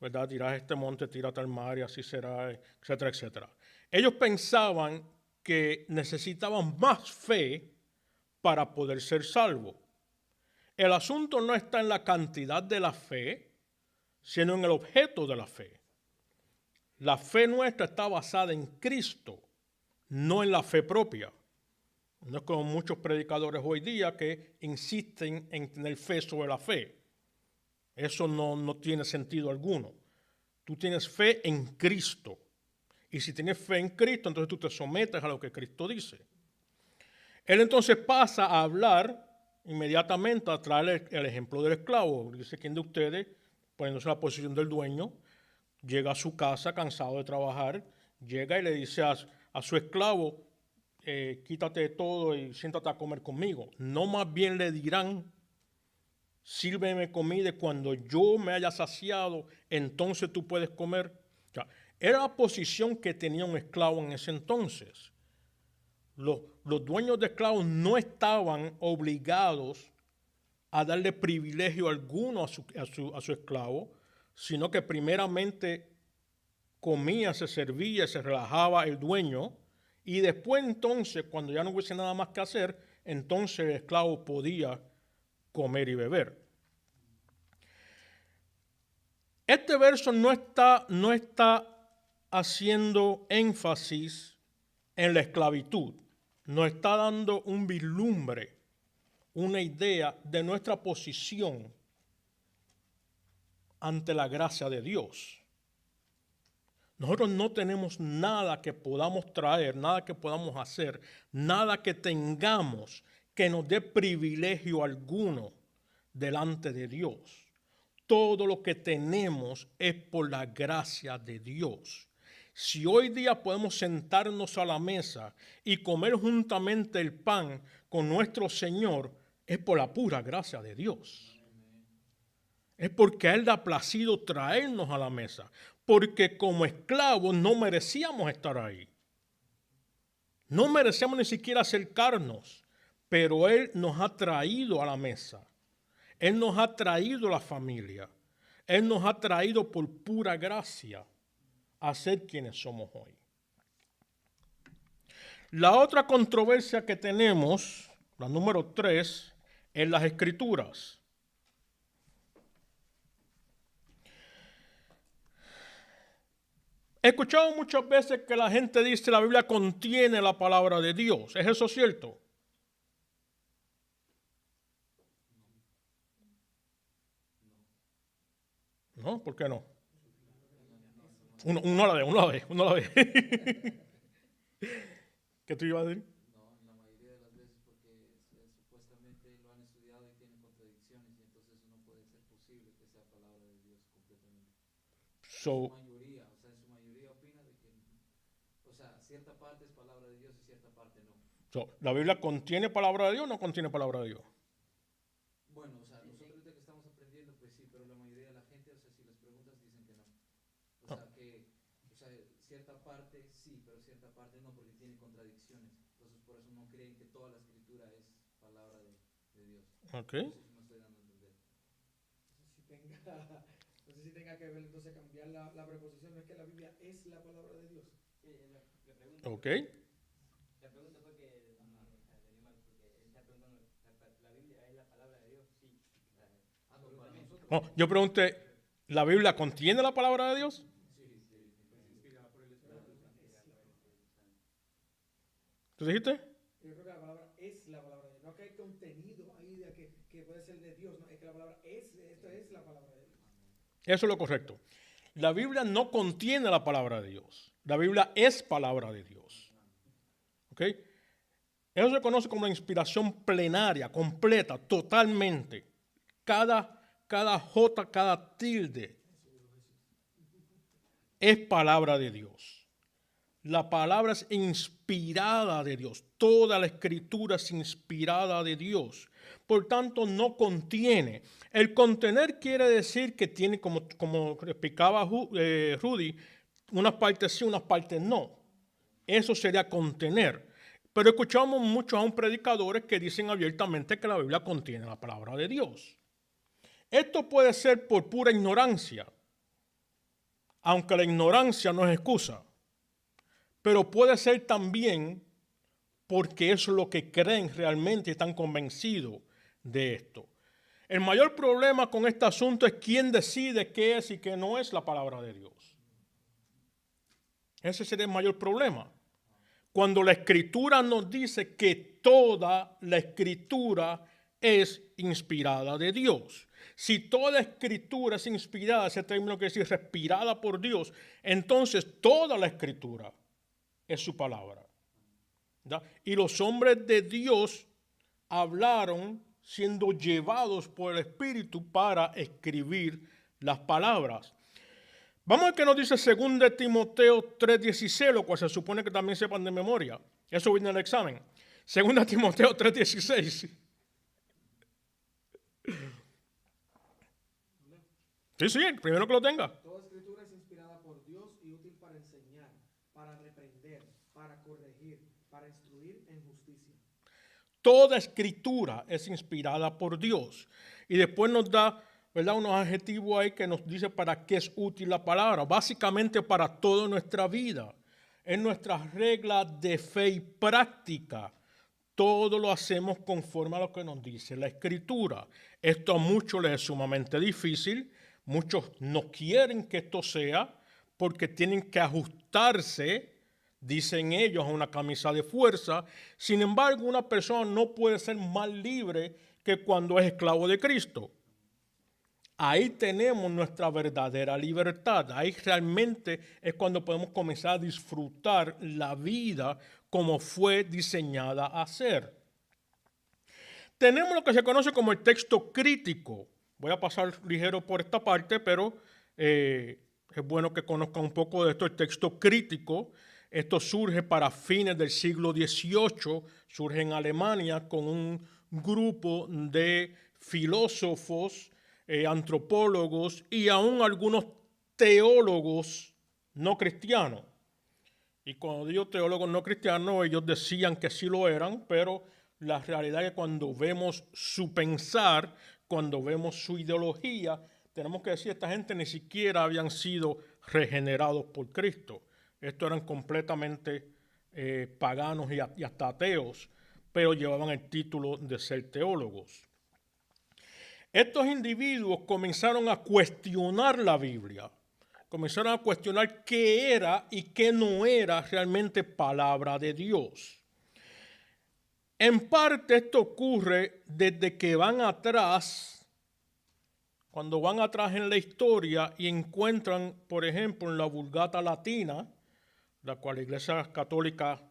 ¿verdad? Tirad este monte, tírate al mar y así será, etcétera, etcétera. Ellos pensaban que necesitaban más fe para poder ser salvos. El asunto no está en la cantidad de la fe, sino en el objeto de la fe. La fe nuestra está basada en Cristo, no en la fe propia. No es como muchos predicadores hoy día que insisten en tener fe sobre la fe. Eso no tiene sentido alguno. Tú tienes fe en Cristo. Y si tienes fe en Cristo, entonces tú te sometes a lo que Cristo dice. Él entonces pasa a hablar inmediatamente, a traer el ejemplo del esclavo. Dice, ¿quién de ustedes, poniéndose en la posición del dueño, llega a su casa cansado de trabajar, llega y le dice a su esclavo, quítate de todo y siéntate a comer conmigo? No, más bien le dirán, sírveme comida y cuando yo me haya saciado, entonces tú puedes comer. O sea, era la posición que tenía un esclavo en ese entonces. Los dueños de esclavos no estaban obligados a darle privilegio alguno a su esclavo, sino que primeramente comía, se servía, se relajaba el dueño, y después entonces, cuando ya no hubiese nada más que hacer, entonces el esclavo podía comer y beber. Este verso no está haciendo énfasis en la esclavitud, nos está dando un vislumbre, una idea de nuestra posición ante la gracia de Dios. Nosotros no tenemos nada que podamos traer, nada que podamos hacer, nada que tengamos que nos dé privilegio alguno delante de Dios. Todo lo que tenemos es por la gracia de Dios. Si hoy día podemos sentarnos a la mesa y comer juntamente el pan con nuestro Señor, es por la pura gracia de Dios. Es porque a Él le ha placido traernos a la mesa. Porque como esclavos no merecíamos estar ahí. No merecíamos ni siquiera acercarnos. Pero Él nos ha traído a la mesa. Él nos ha traído a la familia. Él nos ha traído por pura gracia a ser quienes somos hoy. La otra controversia que tenemos, la número 3, es las Escrituras. He escuchado muchas veces que la gente dice que la Biblia contiene la palabra de Dios. ¿Es eso cierto? ¿No? ¿Por qué no? Uno a la vez. ¿Qué tú ibas a decir? No, la mayoría de las veces porque supuestamente lo han estudiado y tienen contradicciones y entonces eso no puede ser posible que sea palabra de Dios completamente. Su mayoría opina de que, o sea, cierta parte es palabra de Dios y cierta parte no. ¿La Biblia contiene palabra de Dios o no contiene palabra de Dios? Bueno, o sea, nosotros ahorita que estamos aprendiendo, pues sí, pero la mayoría de la gente, o sea, si les preguntas, dicen que no. O sea, cierta parte sí, pero cierta parte no, porque tiene contradicciones. Entonces, por eso no creen que toda la escritura es palabra de Dios. Ok. No sé si me estoy dando a entender. No sé si tenga que ver entonces cambiar la preposición. No es que la Biblia es la palabra de Dios. Ok. La pregunta fue que tenía mal, porque él está preguntando, ¿la Biblia es la palabra de Dios? Sí. No, yo pregunté, ¿la Biblia contiene la palabra de Dios? ¿Tú dijiste? Yo creo que la palabra es la palabra de Dios. No que hay contenido ahí de que puede ser de Dios. No, es que la palabra esto es la palabra de Dios. Eso es lo correcto. La Biblia no contiene la palabra de Dios. La Biblia es palabra de Dios. ¿Ok? Eso se conoce como la inspiración plenaria, completa, totalmente. Cada jota, cada tilde es palabra de Dios. La palabra es inspirada de Dios. Toda la escritura es inspirada de Dios. Por tanto, no contiene. El contener quiere decir que tiene, como explicaba Rudy, unas partes sí, unas partes no. Eso sería contener. Pero escuchamos muchos aún predicadores que dicen abiertamente que la Biblia contiene la palabra de Dios. Esto puede ser por pura ignorancia. aunque la ignorancia no es excusa, pero puede ser también porque es lo que creen realmente y están convencidos de esto. El mayor problema con este asunto es quién decide qué es y qué no es la palabra de Dios. Ese sería el mayor problema. Cuando la Escritura nos dice que toda la Escritura es inspirada de Dios. Si toda Escritura es inspirada, ese término quiere decir respirada por Dios, entonces toda la Escritura es su palabra. ¿Da? Y los hombres de Dios hablaron siendo llevados por el Espíritu para escribir las palabras. Vamos a ver qué nos dice 2 Timoteo 3:16, lo cual se supone que también sepan de memoria. Eso viene en el examen. 2 Timoteo 3:16. Sí, el primero que lo tenga. Toda escritura es inspirada por Dios y útil para enseñar, para reprender, para corregir, para instruir en justicia. Toda escritura es inspirada por Dios. Y después nos da, ¿verdad?, unos adjetivos ahí que nos dice para qué es útil la palabra. Básicamente para toda nuestra vida. En nuestras reglas de fe y práctica. Todo lo hacemos conforme a lo que nos dice la Escritura. Esto a muchos les es sumamente difícil. Muchos no quieren que esto sea porque tienen que ajustarse, dicen ellos, a una camisa de fuerza. Sin embargo, una persona no puede ser más libre que cuando es esclavo de Cristo. Ahí tenemos nuestra verdadera libertad. Ahí realmente es cuando podemos comenzar a disfrutar la vida como fue diseñada a ser. Tenemos lo que se conoce como el texto crítico. Voy a pasar ligero por esta parte, pero es bueno que conozcan un poco de esto. El texto crítico, esto surge para fines del siglo XVIII, surge en Alemania con un grupo de filósofos, antropólogos y aún algunos teólogos no cristianos. Y cuando digo teólogos no cristianos, ellos decían que sí lo eran, pero la realidad es que cuando vemos su pensar, cuando vemos su ideología, tenemos que decir que esta gente ni siquiera habían sido regenerados por Cristo. Estos eran completamente paganos y hasta ateos, pero llevaban el título de ser teólogos. Estos individuos comenzaron a cuestionar la Biblia, comenzaron a cuestionar qué era y qué no era realmente palabra de Dios. En parte esto ocurre desde que van atrás, cuando van atrás en la historia y encuentran, por ejemplo, en la Vulgata Latina, la cual la Iglesia Católica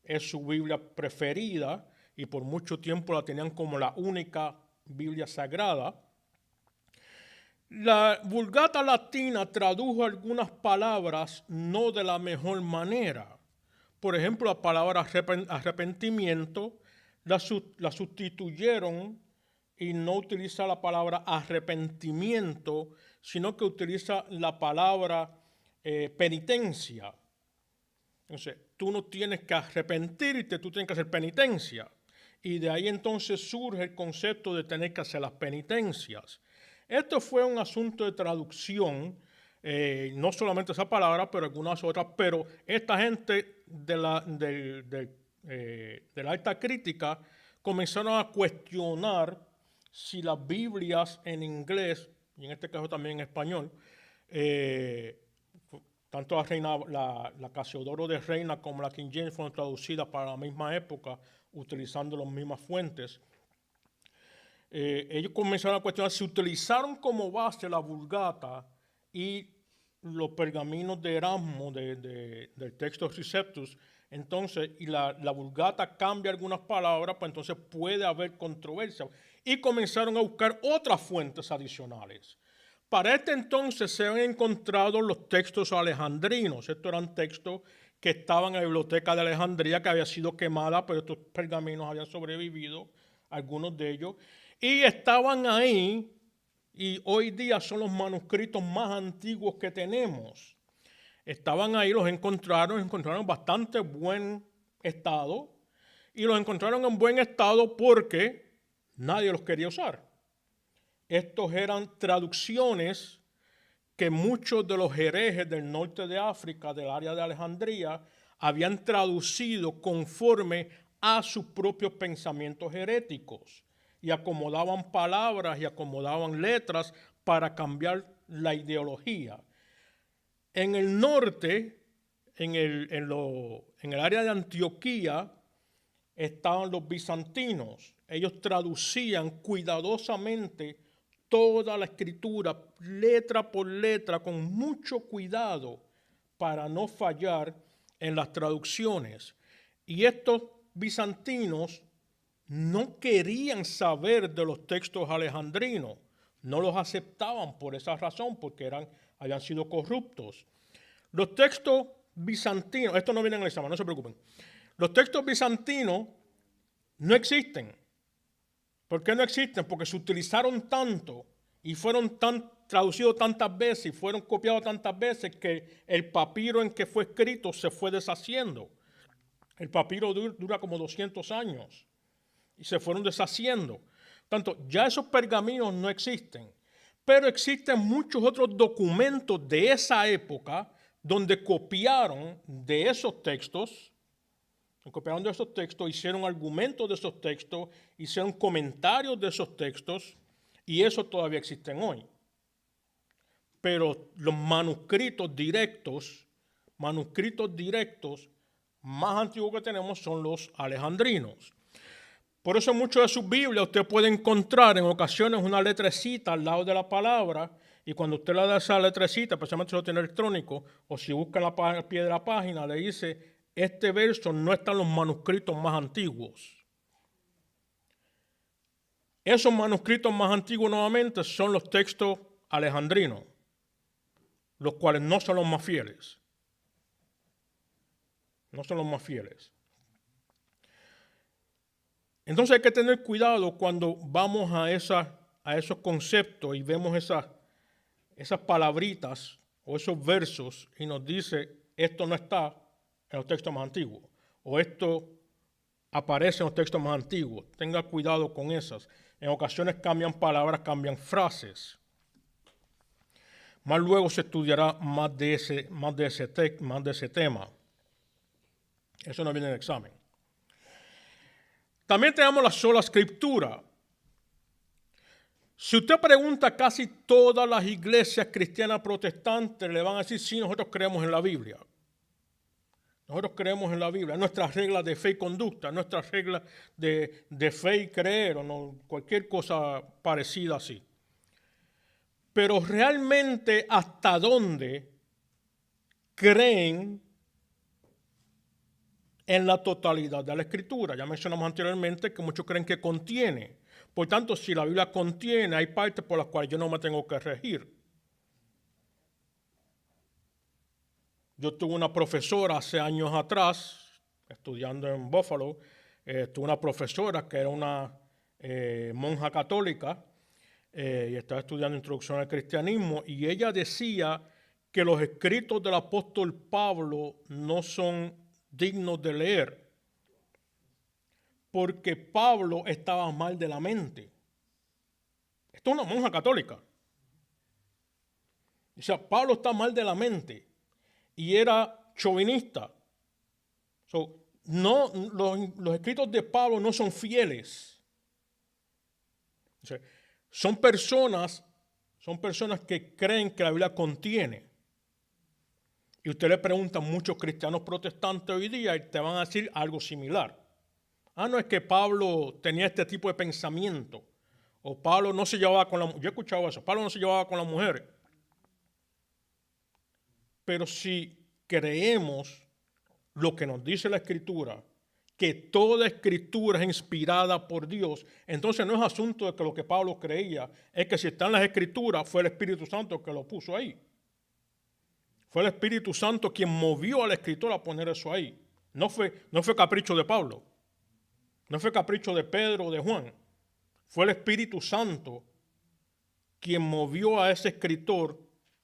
es su Biblia preferida y por mucho tiempo la tenían como la única Biblia sagrada. La Vulgata Latina tradujo algunas palabras no de la mejor manera. Por ejemplo, la palabra arrepentimiento la sustituyeron y no utiliza la palabra arrepentimiento, sino que utiliza la palabra penitencia. Entonces, tú no tienes que arrepentirte, tú tienes que hacer penitencia. Y de ahí entonces surge el concepto de tener que hacer las penitencias. Esto fue un asunto de traducción, no solamente esa palabra, pero algunas otras, pero esta gente de la alta crítica comenzaron a cuestionar si las Biblias en inglés, y en este caso también en español, tanto la Casiodoro de Reina como la King James fueron traducidas para la misma época, utilizando las mismas fuentes. Ellos comenzaron a cuestionar si utilizaron como base la Vulgata y los pergaminos de Erasmo del texto Receptus. Entonces, y la Vulgata cambia algunas palabras, pues entonces puede haber controversia. Y comenzaron a buscar otras fuentes adicionales. Para este entonces se han encontrado los textos alejandrinos. Estos eran textos que estaban en la biblioteca de Alejandría, que había sido quemada, pero estos pergaminos habían sobrevivido, algunos de ellos. Y estaban ahí, y hoy día son los manuscritos más antiguos que tenemos. Estaban ahí, los encontraron en bastante buen estado, y los encontraron en buen estado porque nadie los quería usar. Estos eran traducciones que muchos de los herejes del norte de África, del área de Alejandría, habían traducido conforme a sus propios pensamientos heréticos y acomodaban palabras y acomodaban letras para cambiar la ideología. En el norte, en el área de Antioquía, estaban los bizantinos. Ellos traducían cuidadosamente toda la escritura, letra por letra, con mucho cuidado para no fallar en las traducciones. Y estos bizantinos no querían saber de los textos alejandrinos, no los aceptaban por esa razón, porque habían sido corruptos. Los textos bizantinos, esto no viene en el examen, no se preocupen. Los textos bizantinos no existen. ¿Por qué no existen? Porque se utilizaron tanto y fueron traducidos tantas veces y fueron copiados tantas veces que el papiro en que fue escrito se fue deshaciendo. El papiro dura como 200 años y se fueron deshaciendo. Tanto, ya esos pergaminos no existen, pero existen muchos otros documentos de esa época donde copiaron de esos textos, hicieron argumentos de esos textos, hicieron comentarios de esos textos, y eso todavía existen hoy. Pero los manuscritos directos más antiguos que tenemos son los alejandrinos. Por eso en muchas de sus Biblias usted puede encontrar en ocasiones una letrecita al lado de la palabra, y cuando usted le da esa letrecita, especialmente si lo tiene electrónico, o si busca al pie de la página, le dice: este verso no está en los manuscritos más antiguos. Esos manuscritos más antiguos nuevamente son los textos alejandrinos, los cuales no son los más fieles. No son los más fieles. Entonces hay que tener cuidado cuando vamos a esos conceptos y vemos esas palabritas o esos versos y nos dice: esto no está en los textos más antiguos, o esto aparece en los textos más antiguos. Tenga cuidado con esas. En ocasiones cambian palabras, cambian frases. Más luego se estudiará más de ese tema. Eso no viene en el examen. También tenemos la sola escritura. Si usted pregunta a casi todas las iglesias cristianas protestantes, le van a decir: sí, nosotros creemos en la Biblia. Nosotros creemos en la Biblia, nuestras reglas de fe y conducta, nuestras reglas de fe y creer, o no, cualquier cosa parecida así. Pero realmente, ¿hasta dónde creen en la totalidad de la Escritura? Ya mencionamos anteriormente que muchos creen que contiene. Por tanto, si la Biblia contiene, hay partes por las cuales yo no me tengo que regir. Yo tuve una profesora hace años atrás, estudiando en Buffalo, tuve una profesora que era una monja católica y estaba estudiando introducción al cristianismo, y ella decía que los escritos del apóstol Pablo no son dignos de leer, porque Pablo estaba mal de la mente. Esto es una monja católica. O sea, Pablo está mal de la mente. Y era chauvinista. Los escritos de Pablo no son fieles. O sea, son personas que creen que la Biblia contiene. Y usted le pregunta a muchos cristianos protestantes hoy día y te van a decir algo similar. No es que Pablo tenía este tipo de pensamiento. O Pablo no se llevaba con la mujer. Yo he escuchado eso. Pablo no se llevaba con las mujeres. Pero si creemos lo que nos dice la Escritura, que toda Escritura es inspirada por Dios, entonces no es asunto de que lo que Pablo creía, es que si está en las Escrituras fue el Espíritu Santo que lo puso ahí. Fue el Espíritu Santo quien movió al escritor a poner eso ahí. No fue capricho de Pablo, no fue capricho de Pedro o de Juan. Fue el Espíritu Santo quien movió a ese escritor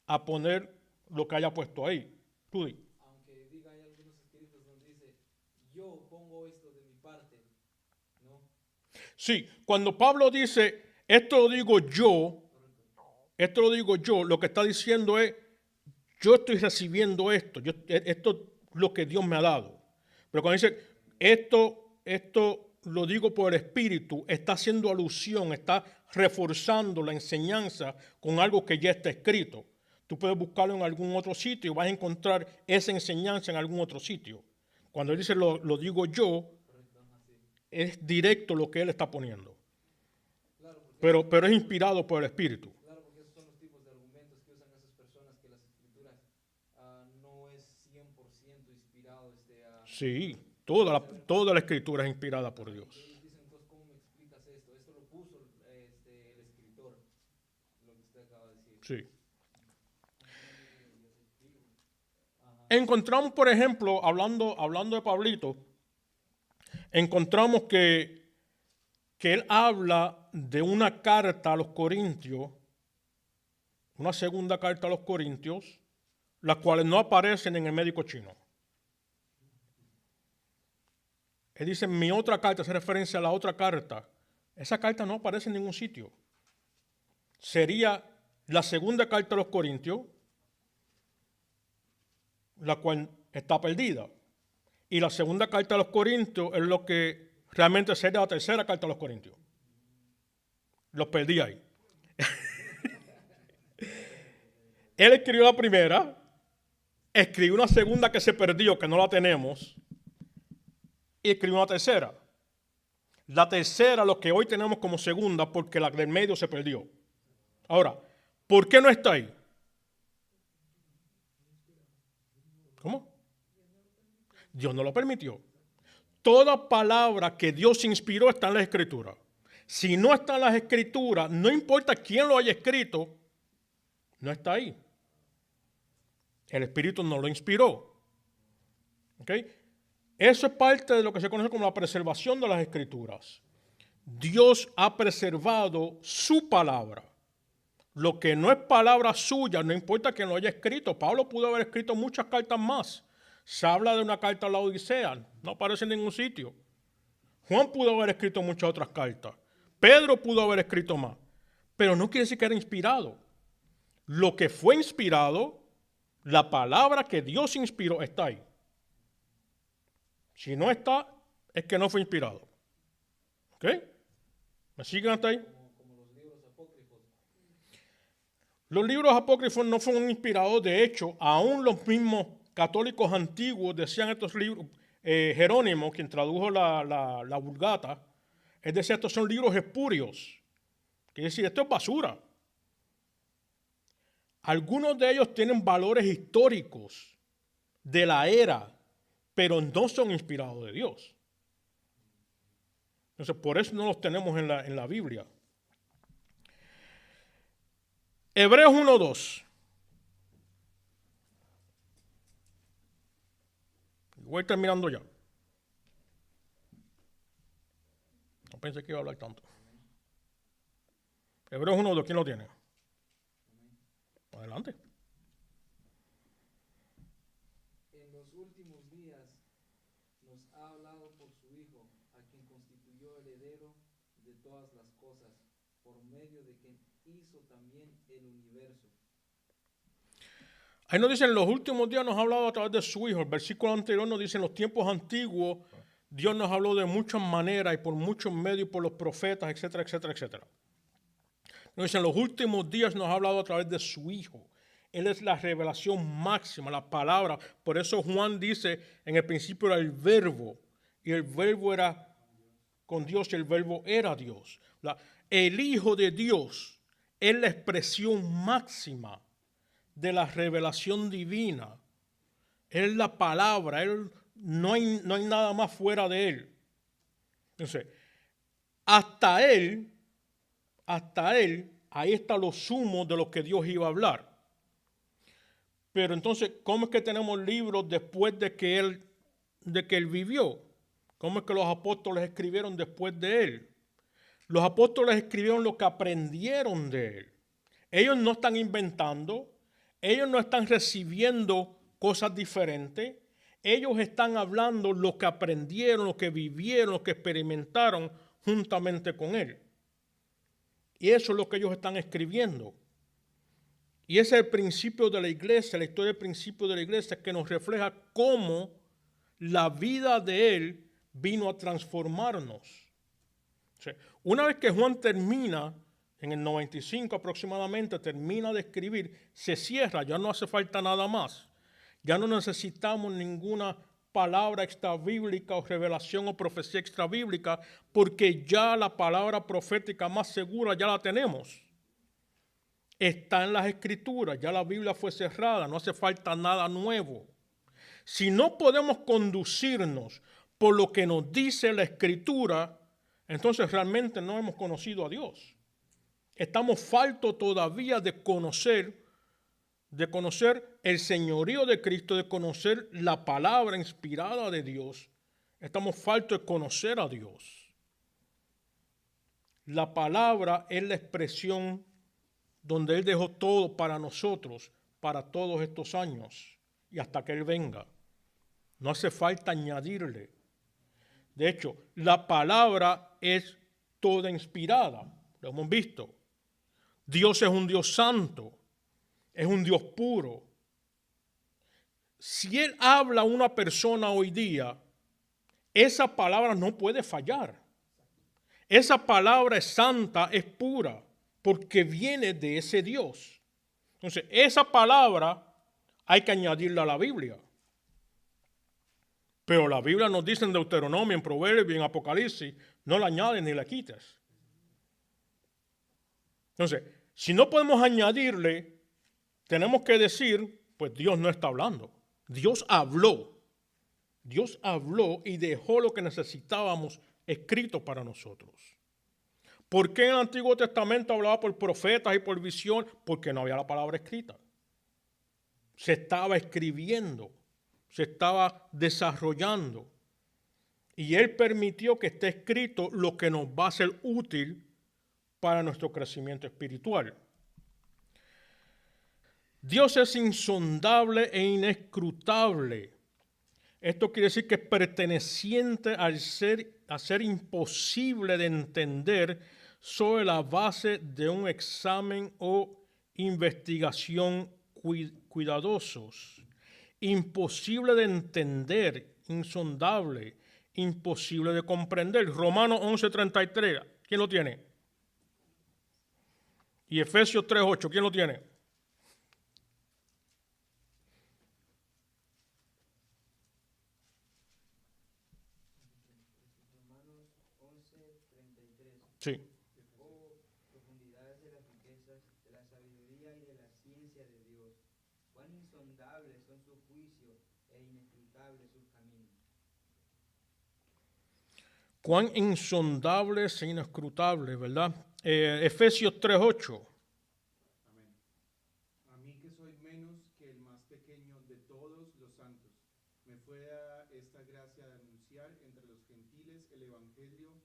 a poner lo que haya puesto ahí. Rudy. Aunque diga, hay algunos escritos donde dice: yo pongo esto de mi parte, ¿no? Sí, cuando Pablo dice: esto lo digo yo, esto lo digo yo, lo que está diciendo es, yo estoy recibiendo esto, esto es lo que Dios me ha dado. Pero cuando dice, esto lo digo por el Espíritu, está haciendo alusión, está reforzando la enseñanza con algo que ya está escrito. Tú puedes buscarlo en algún otro sitio y vas a encontrar esa enseñanza en algún otro sitio. Cuando él dice lo digo yo, es directo lo que él está poniendo. Pero es inspirado por el Espíritu. Claro, porque esos son los tipos de argumentos que usan esas personas, que las escrituras no es 100% inspirado. Sí, toda la escritura es inspirada por Dios. Ellos dicen, entonces, ¿cómo me explicas esto? Esto lo puso el escritor, lo que usted acaba de decir. Sí. Encontramos, por ejemplo, hablando de Pablito, encontramos que él habla de una carta a los Corintios, una segunda carta a los Corintios, las cuales no aparecen en el médico chino. Él dice, mi otra carta, hace referencia a la otra carta. Esa carta no aparece en ningún sitio. Sería la segunda carta a los Corintios, la cual está perdida. Y la segunda carta a los Corintios es lo que realmente sería la tercera carta a los Corintios. Los perdí ahí. Él escribió la primera, escribió una segunda que se perdió, que no la tenemos, y escribió una tercera. La tercera, lo que hoy tenemos como segunda, porque la del medio se perdió. Ahora, ¿por qué no está ahí? ¿Cómo? Dios no lo permitió. Toda palabra que Dios inspiró está en la Escritura. Si no está en las Escrituras, no importa quién lo haya escrito, no está ahí. El Espíritu no lo inspiró. ¿Ok? Eso es parte de lo que se conoce como la preservación de las Escrituras. Dios ha preservado su palabra. Lo que no es palabra suya, no importa quién lo haya escrito. Pablo pudo haber escrito muchas cartas más. Se habla de una carta a la Odisea, no aparece en ningún sitio. Juan pudo haber escrito muchas otras cartas. Pedro pudo haber escrito más. Pero no quiere decir que era inspirado. Lo que fue inspirado, la palabra que Dios inspiró, está ahí. Si no está, es que no fue inspirado. ¿Ok? ¿Me siguen hasta ahí? Como los libros apócrifos. Los libros apócrifos no fueron inspirados. De hecho, aún los mismos católicos antiguos decían estos libros. Jerónimo, quien tradujo la Vulgata, él decía, estos son libros espurios. Quiere decir, esto es basura. Algunos de ellos tienen valores históricos de la era, pero no son inspirados de Dios. Entonces, por eso no los tenemos en la Biblia. Hebreos 1:2. Voy terminando ya. No pensé que iba a hablar tanto. Hebreos 1:2, ¿quién lo tiene? Adelante. En los últimos días nos ha hablado por su Hijo, a quien constituyó heredero de todas las cosas, por medio de quien hizo también el universo. Ahí nos dicen, en los últimos días nos ha hablado a través de su Hijo. El versículo anterior nos dice, en los tiempos antiguos, Dios nos habló de muchas maneras y por muchos medios, por los profetas, etcétera, etcétera, etcétera. Nos dicen, en los últimos días nos ha hablado a través de su Hijo. Él es la revelación máxima, la palabra. Por eso Juan dice, en el principio era el verbo, y el verbo era con Dios, y el verbo era Dios. El Hijo de Dios es la expresión máxima de la revelación divina. Él es la palabra, no hay nada más fuera de él. Entonces, hasta él, ahí está lo sumo de lo que Dios iba a hablar. Pero entonces, ¿cómo es que tenemos libros después de que él vivió? ¿Cómo es que los apóstoles escribieron después de él? Los apóstoles escribieron lo que aprendieron de él. Ellos no están inventando. Ellos no están recibiendo cosas diferentes. Ellos están hablando lo que aprendieron, lo que vivieron, lo que experimentaron juntamente con él. Y eso es lo que ellos están escribiendo. Y ese es el principio de la iglesia, la historia del principio de la iglesia, que nos refleja cómo la vida de Él vino a transformarnos. O sea, una vez que Juan termina, en el 95 aproximadamente, termina de escribir, se cierra, ya no hace falta nada más. Ya no necesitamos ninguna palabra extrabíblica o revelación o profecía extrabíblica, porque ya la palabra profética más segura ya la tenemos. Está en las Escrituras, ya la Biblia fue cerrada, no hace falta nada nuevo. Si no podemos conducirnos por lo que nos dice la Escritura, entonces realmente no hemos conocido a Dios. Estamos faltos todavía de conocer el señorío de Cristo, de conocer la palabra inspirada de Dios. Estamos faltos de conocer a Dios. La palabra es la expresión donde Él dejó todo para nosotros, para todos estos años y hasta que Él venga. No hace falta añadirle. De hecho, la palabra es toda inspirada, lo hemos visto. Dios es un Dios santo, es un Dios puro. Si Él habla a una persona hoy día, esa palabra no puede fallar. Esa palabra es santa, es pura, porque viene de ese Dios. Entonces, esa palabra hay que añadirla a la Biblia. Pero la Biblia nos dice en Deuteronomio, en Proverbios y en Apocalipsis, no la añades ni la quites. Entonces, si no podemos añadirle, tenemos que decir, pues Dios no está hablando. Dios habló. Dios habló y dejó lo que necesitábamos escrito para nosotros. ¿Por qué en el Antiguo Testamento hablaba por profetas y por visión? Porque no había la palabra escrita. Se estaba escribiendo, se estaba desarrollando. Y Él permitió que esté escrito lo que nos va a ser útil para nuestro crecimiento espiritual. Dios es insondable e inescrutable. Esto quiere decir que es perteneciente a ser imposible de entender sobre la base de un examen o investigación cuidadosos. Imposible de entender, insondable, imposible de comprender. Romanos 11:33, ¿quién lo tiene? Y Efesios 3:8, ¿quién lo tiene? Sí. Oh, profundidades de las riquezas, de la sabiduría y de la ciencia de Dios. Cuán insondables son sus juicios e inescrutables sus caminos. Cuán insondables e inescrutables, ¿verdad? Efesios 3:8. Amén. A mí que soy menos que el más pequeño de todos los santos, me fue dada esta gracia de anunciar entre los gentiles el evangelio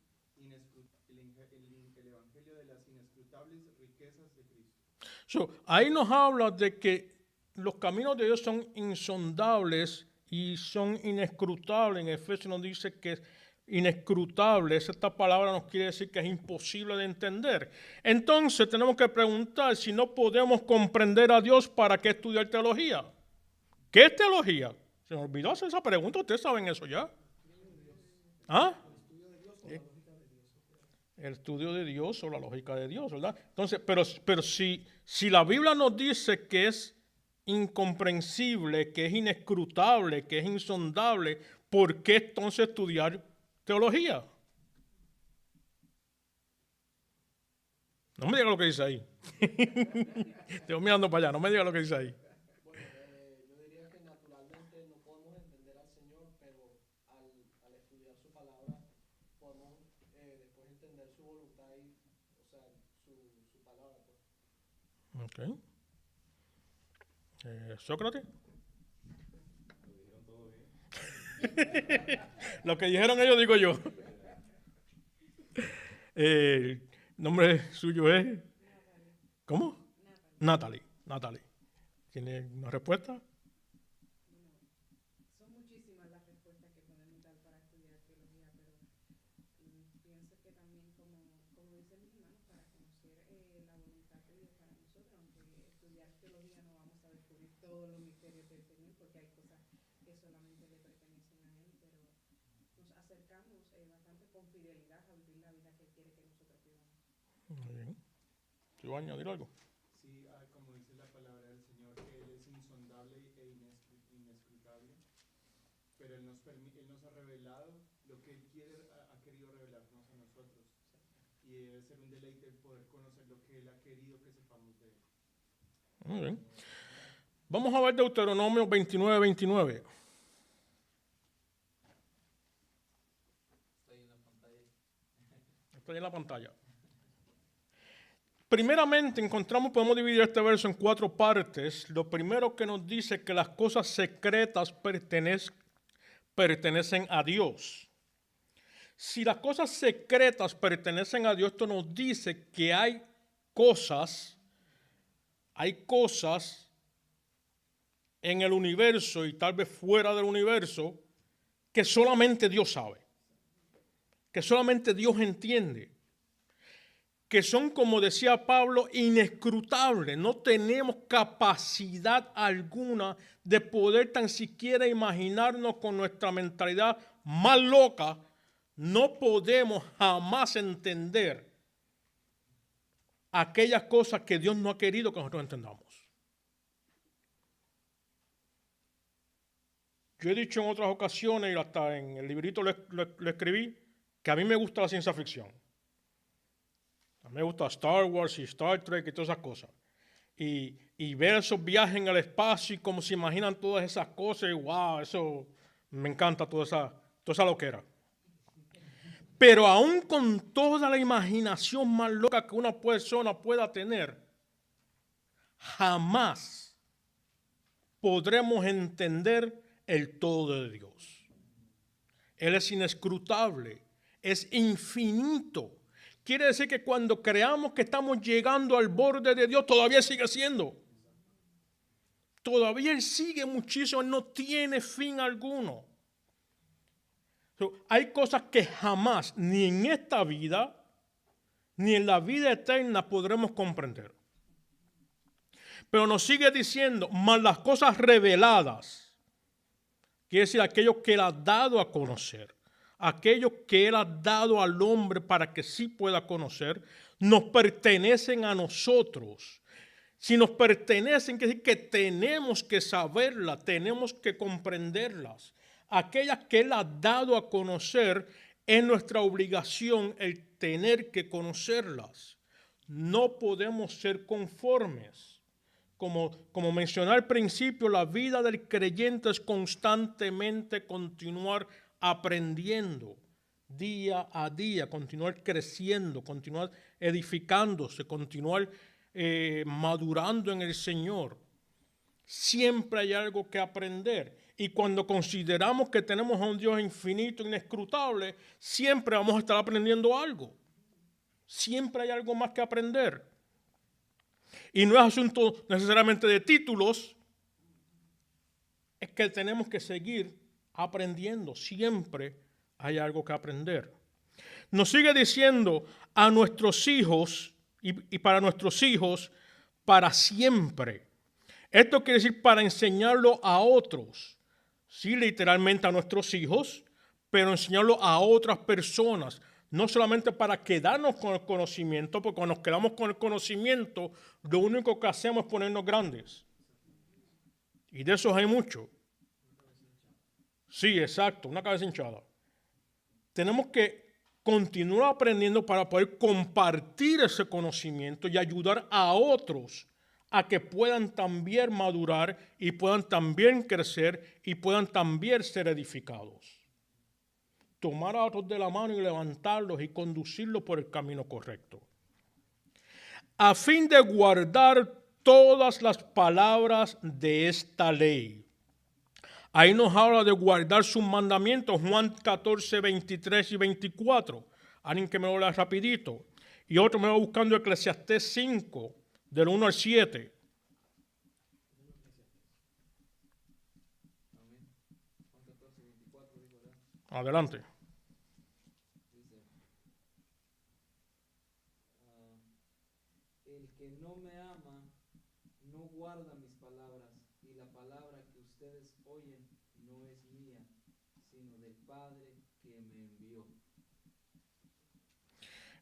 de las inescrutables riquezas de Cristo. Ahí nos habla de que los caminos de Dios son insondables y son inescrutables. En Efesios nos dice que es inescrutable. Esta palabra nos quiere decir que es imposible de entender. Entonces tenemos que preguntar, si no podemos comprender a Dios, ¿para qué estudiar teología? ¿Qué es teología? Se me olvidó hacer esa pregunta. ¿Ustedes saben eso ya? ¿Ah? El estudio de Dios o la lógica de Dios, ¿verdad? Entonces, pero si la Biblia nos dice que es incomprensible, que es inescrutable, que es insondable, ¿por qué entonces estudiar teología? No me diga lo que dice ahí. Estoy mirando para allá, no me diga lo que dice ahí. Yo diría que naturalmente no podemos entender al Señor, pero al estudiar su palabra podemos después entender su voluntad y, o sea, su palabra. Ok. Sócrates. Lo que dijeron ellos digo yo. El nombre suyo es... ¿Cómo? Natalie. ¿Tiene una respuesta? Son muchísimas las respuestas que podemos dar para estudiar teología, pero pienso que también, como dice mi hermano, para conocer la voluntad de Dios para nosotros. nosotros, aunque estudiar teología no vamos a descubrir todos los misterios del Señor, porque hay cosas que solamente le pertenecen a Él, pero nos acercamos bastante con fidelidad a vivir la vida que Él quiere que nosotros vivamos. Muy bien. ¿Te iba a añadir algo? Sí, como dice la palabra del Señor, que Él es insondable e inescrutable, pero Él nos ha revelado lo que Él ha querido revelarnos a nosotros. Y debe ser un deleite el poder conocer lo que Él ha querido que sepamos de Él. Muy bien. Vamos a ver Deuteronomio 29:29. Está ahí en la pantalla. Primeramente podemos dividir este verso en 4 partes. Lo primero que nos dice es que las cosas secretas pertenecen a Dios. Si las cosas secretas pertenecen a Dios, esto nos dice que hay cosas en el universo y tal vez fuera del universo que solamente Dios sabe, que solamente Dios entiende, que son, como decía Pablo, inescrutables. No tenemos capacidad alguna de poder tan siquiera imaginarnos con nuestra mentalidad más loca. No podemos jamás entender aquellas cosas que Dios no ha querido que nosotros entendamos. Yo he dicho en otras ocasiones, y hasta en el librito lo escribí, que a mí me gusta la ciencia ficción. A mí me gusta Star Wars y Star Trek y todas esas cosas. Y ver esos viajes en el espacio y cómo se imaginan todas esas cosas, y wow, eso me encanta, toda esa loquera. Pero aún con toda la imaginación más loca que una persona pueda tener, jamás podremos entender el todo de Dios. Él es inescrutable, es infinito. Quiere decir que cuando creamos que estamos llegando al borde de Dios, todavía sigue siendo. Todavía Él sigue muchísimo, Él no tiene fin alguno. Hay cosas que jamás, ni en esta vida, ni en la vida eterna podremos comprender. Pero nos sigue diciendo, más las cosas reveladas, quiere decir aquello que Él ha dado a conocer, aquello que Él ha dado al hombre para que sí pueda conocer, nos pertenecen a nosotros. Si nos pertenecen, quiere decir que tenemos que saberlas, tenemos que comprenderlas. Aquellas que Él ha dado a conocer, es nuestra obligación el tener que conocerlas. No podemos ser conformes. Como mencioné al principio, la vida del creyente es constantemente continuar aprendiendo día a día, continuar creciendo, continuar edificándose, continuar madurando en el Señor. Siempre hay algo que aprender. Y cuando consideramos que tenemos a un Dios infinito, inescrutable, siempre vamos a estar aprendiendo algo. Siempre hay algo más que aprender. Y no es asunto necesariamente de títulos, es que tenemos que seguir aprendiendo. Siempre hay algo que aprender. Nos sigue diciendo a nuestros hijos y para nuestros hijos para siempre. Esto quiere decir para enseñarlo a otros. Sí, literalmente a nuestros hijos, pero enseñarlo a otras personas. No solamente para quedarnos con el conocimiento, porque cuando nos quedamos con el conocimiento, lo único que hacemos es ponernos grandes. Y de esos hay mucho. Sí, exacto, una cabeza hinchada. Tenemos que continuar aprendiendo para poder compartir ese conocimiento y ayudar a otros a que puedan también madurar y puedan también crecer y puedan también ser edificados. Tomar a otros de la mano y levantarlos y conducirlos por el camino correcto. A fin de guardar todas las palabras de esta ley. Ahí nos habla de guardar sus mandamientos, Juan 14, 23 y 24. Alguien que me lo lea rapidito. Y otro me va buscando Eclesiastés 5, del 1 al 7. Adelante. El que no me ama ustedes oyen no es mía, sino del Padre que me envió.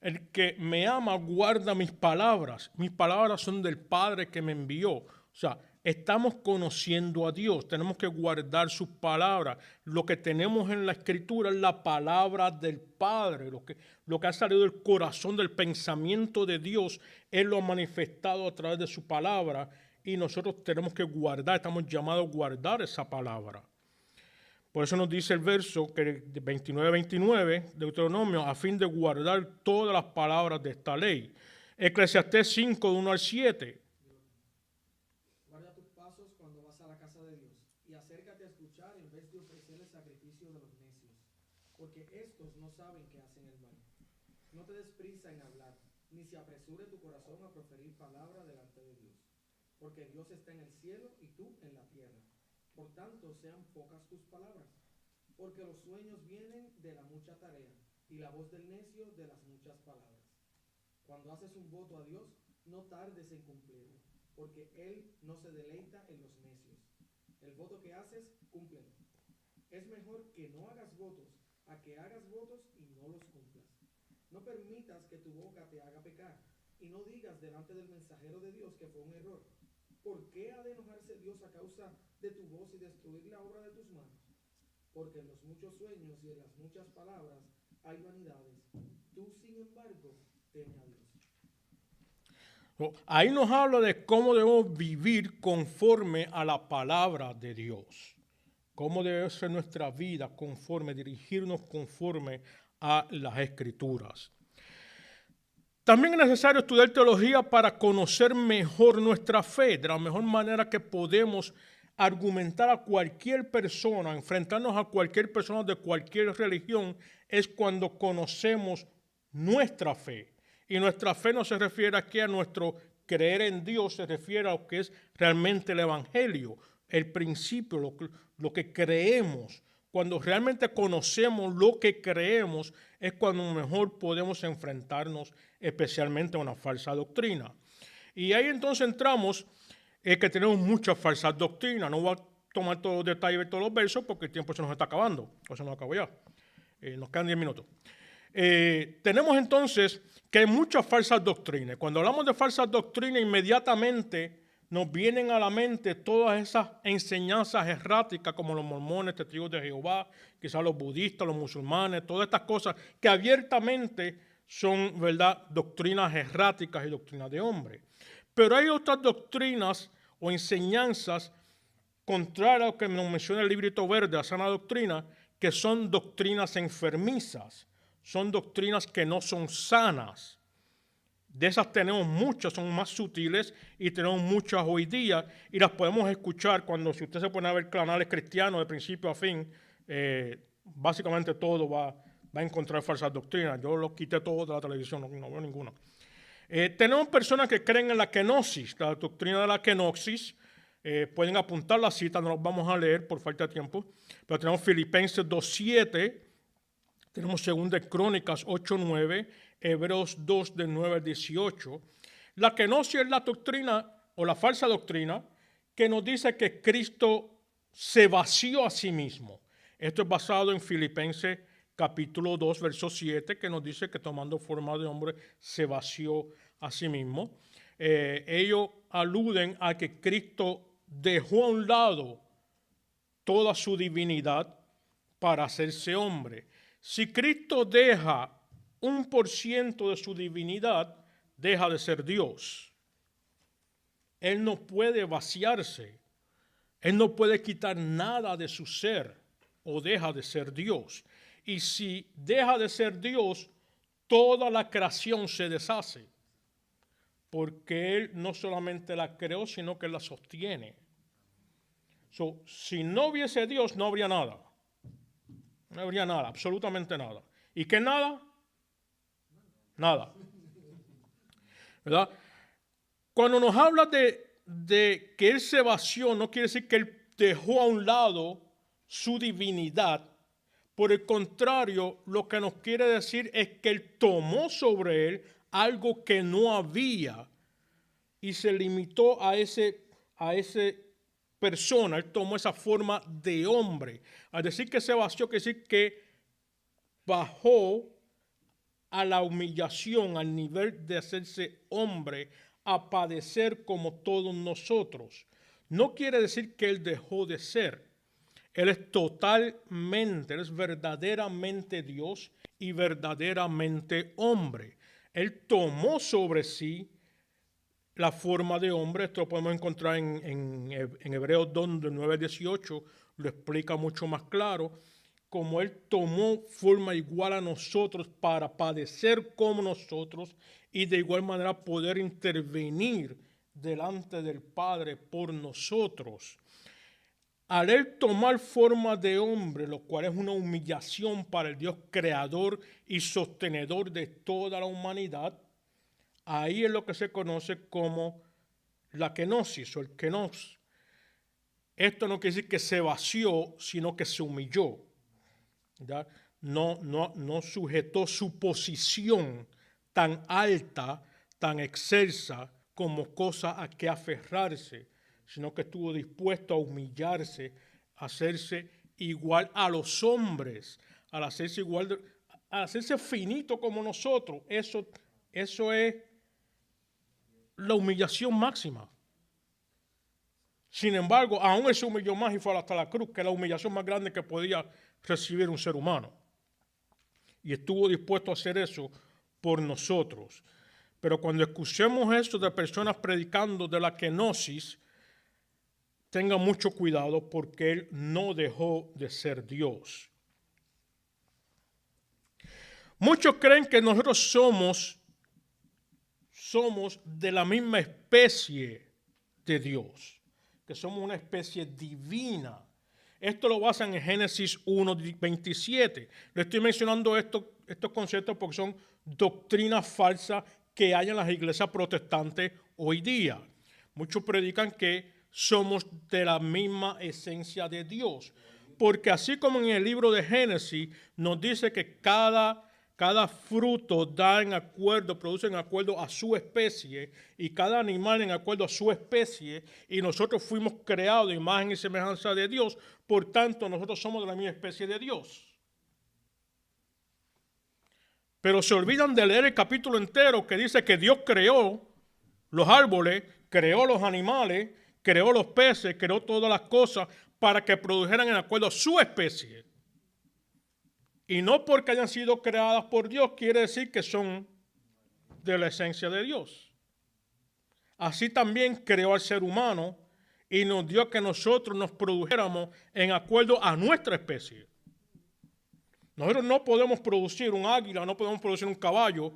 El que me ama guarda mis palabras son del Padre que me envió. O sea, estamos conociendo a Dios, tenemos que guardar sus palabras. Lo que tenemos en la Escritura es la palabra del Padre, lo que ha salido del corazón, del pensamiento de Dios, Él lo ha manifestado a través de su palabra y nosotros tenemos que guardar, estamos llamados a guardar esa palabra. Por eso nos dice el verso 29-29 de Deuteronomio, a fin de guardar todas las palabras de esta ley. Eclesiastés 5, 1 al 7. Guarda tus pasos cuando vas a la casa de Dios, y acércate a escuchar en vez de ofrecer el sacrificio de los necios, porque estos no saben que hacen el mal. No te des prisa en hablar, ni se apresure tu corazón a proferir palabra delante de Dios, porque Dios está en el cielo y tú en la tierra. Por tanto, sean pocas tus palabras, porque los sueños vienen de la mucha tarea, y la voz del necio de las muchas palabras. Cuando haces un voto a Dios, no tardes en cumplirlo, porque Él no se deleita en los necios. El voto que haces, cúmplelo. Es mejor que no hagas votos, a que hagas votos y no los cumplas. No permitas que tu boca te haga pecar, y no digas delante del mensajero de Dios que fue un error. ¿Por qué ha de enojarse Dios a causa de tu voz y destruir la obra de tus manos? Porque en los muchos sueños y en las muchas palabras hay vanidades. Tú, sin embargo, teme a Dios. Ahí nos habla de cómo debemos vivir conforme a la palabra de Dios. Cómo debe ser nuestra vida conforme, dirigirnos conforme a las Escrituras. También es necesario estudiar teología para conocer mejor nuestra fe, de la mejor manera que podemos argumentar a cualquier persona, enfrentarnos a cualquier persona de cualquier religión, es cuando conocemos nuestra fe. Y nuestra fe no se refiere aquí a nuestro creer en Dios, se refiere a lo que es realmente el Evangelio, el principio, lo que creemos. Cuando realmente conocemos lo que creemos es cuando mejor podemos enfrentarnos especialmente a una falsa doctrina. Y ahí entonces entramos que tenemos muchas falsas doctrinas. No voy a tomar todos los detalles de todos los versos porque el tiempo se nos está acabando. O se nos acabó ya. Nos quedan 10 minutos. Tenemos entonces que hay muchas falsas doctrinas. Cuando hablamos de falsas doctrinas, inmediatamente nos vienen a la mente todas esas enseñanzas erráticas como los mormones, testigos de Jehová, quizás los budistas, los musulmanes, todas estas cosas que abiertamente son, ¿verdad?, doctrinas erráticas y doctrinas de hombre. Pero hay otras doctrinas o enseñanzas contrarias a lo que nos menciona el librito verde, la sana doctrina, que son doctrinas enfermizas, son doctrinas que no son sanas. De esas tenemos muchas, son más sutiles y tenemos muchas hoy día y las podemos escuchar cuando, si usted se pone a ver canales cristianos de principio a fin, básicamente todo va a encontrar falsas doctrinas. Yo los quité todos de la televisión, no veo ninguna. Tenemos personas que creen en la kenosis, la doctrina de la kenosis. Pueden apuntar la cita, no las vamos a leer por falta de tiempo, pero tenemos Filipenses 2:7, tenemos 2 Crónicas 8:9, Hebreos 2 del 9 al 18. La kenosis es la doctrina o la falsa doctrina que nos dice que Cristo se vació a sí mismo. Esto es basado en Filipenses capítulo 2, verso 7, que nos dice que tomando forma de hombre se vació a sí mismo. Ellos aluden a que Cristo dejó a un lado toda su divinidad para hacerse hombre. Si Cristo deja 1% de su divinidad, deja de ser Dios. Él no puede vaciarse. Él no puede quitar nada de su ser o deja de ser Dios. Y si deja de ser Dios, toda la creación se deshace. Porque Él no solamente la creó, sino que la sostiene. Si no hubiese Dios, no habría nada. No habría nada, absolutamente nada. ¿Y qué nada? Nada. ¿Verdad? Cuando nos habla de que Él se vació, no quiere decir que Él dejó a un lado su divinidad. Por el contrario, lo que nos quiere decir es que Él tomó sobre Él algo que no había y se limitó a ese persona, Él tomó esa forma de hombre. Al decir que se vació, quiere decir que bajó a la humillación, al nivel de hacerse hombre, a padecer como todos nosotros. No quiere decir que Él dejó de ser. Él es totalmente, Él es verdaderamente Dios y verdaderamente hombre. Él tomó sobre sí la forma de hombre. Esto lo podemos encontrar en Hebreos 2, del 9 al 18, lo explica mucho más claro, como Él tomó forma igual a nosotros para padecer como nosotros y de igual manera poder intervenir delante del Padre por nosotros. Al Él tomar forma de hombre, lo cual es una humillación para el Dios creador y sostenedor de toda la humanidad, ahí es lo que se conoce como la kenosis o el kenos. Esto no quiere decir que se vació, sino que se humilló. ¿Ya? No sujetó su posición tan alta, tan excelsa, como cosa a que aferrarse, sino que estuvo dispuesto a humillarse, a hacerse igual a los hombres, a hacerse a hacerse finito como nosotros. Eso es la humillación máxima. Sin embargo, aún Él se humilló más y fue hasta la cruz, que es la humillación más grande que podía recibir un ser humano. Y estuvo dispuesto a hacer eso por nosotros. Pero cuando escuchemos esto de personas predicando de la kenosis, tengan mucho cuidado porque Él no dejó de ser Dios. Muchos creen que nosotros somos de la misma especie de Dios, que somos una especie divina. Esto lo basan en Génesis 1:27. Le estoy mencionando estos conceptos porque son doctrinas falsas que hay en las iglesias protestantes hoy día. Muchos predican que somos de la misma esencia de Dios, porque así como en el libro de Génesis nos dice que cada fruto produce en acuerdo a su especie, y cada animal en acuerdo a su especie, y nosotros fuimos creados de imagen y semejanza de Dios, por tanto nosotros somos de la misma especie de Dios. Pero se olvidan de leer el capítulo entero que dice que Dios creó los árboles, creó los animales, creó los peces, creó todas las cosas para que produjeran en acuerdo a su especie. Y no porque hayan sido creadas por Dios quiere decir que son de la esencia de Dios. Así también creó al ser humano y nos dio que nosotros nos produjéramos en acuerdo a nuestra especie. Nosotros no podemos producir un águila, no podemos producir un caballo,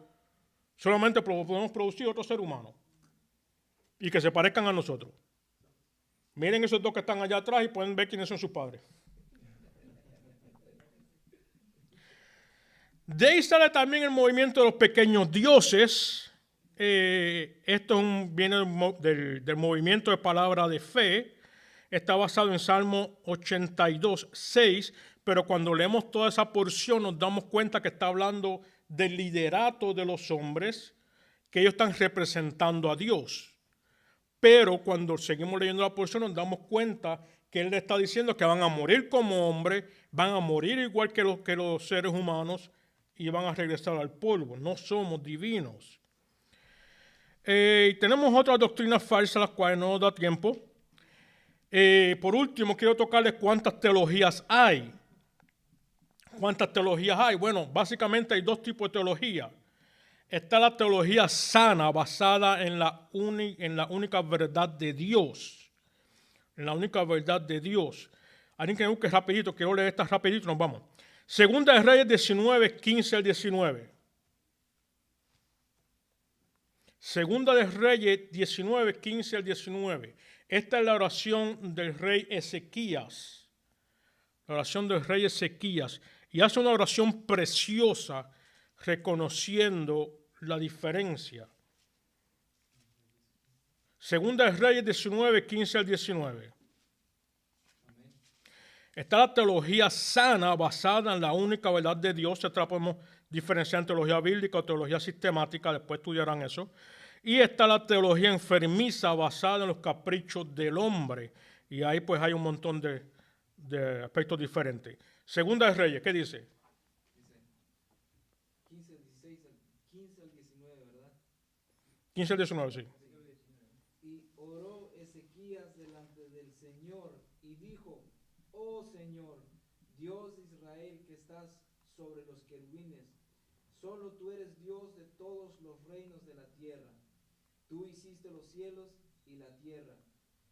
solamente podemos producir otro ser humano y que se parezcan a nosotros. Miren esos dos que están allá atrás y pueden ver quiénes son sus padres. De ahí sale también el movimiento de los pequeños dioses. Esto viene del movimiento de palabra de fe. Está basado en Salmo 82:6, pero cuando leemos toda esa porción nos damos cuenta que está hablando del liderato de los hombres, que ellos están representando a Dios. Pero cuando seguimos leyendo la porción nos damos cuenta que Él le está diciendo que van a morir como hombres, van a morir igual que los seres humanos y van a regresar al polvo. No somos divinos. Tenemos otras doctrinas falsas, las cuales no nos da tiempo. Por último, quiero tocarles cuántas teologías hay. ¿Cuántas teologías hay? Bueno, básicamente hay dos tipos de teología. Está la teología sana, basada en la única verdad de Dios. En la única verdad de Dios. Alguien que me busque rapidito, quiero leer esta rapidito, nos vamos. Segunda de Reyes 19:15 al 19. Segunda de Reyes 19:15 al 19. Esta es la oración del rey Ezequías. La oración del rey Ezequías. Y hace una oración preciosa reconociendo la diferencia. Segunda de Reyes 19:15 al 19. Está la teología sana basada en la única verdad de Dios. Esta la podemos diferenciar en teología bíblica o teología sistemática, después estudiarán eso. Y está la teología enfermiza basada en los caprichos del hombre. Y ahí pues hay un montón de aspectos diferentes. Segunda de Reyes, ¿qué dice? Dice 15 al 19, ¿verdad? 15 al 19, sí. Y oró Ezequías delante del Señor y dijo: Oh Señor, Dios de Israel, que estás sobre los querubines, solo tú eres Dios de todos los reinos de la tierra. Tú hiciste los cielos y la tierra.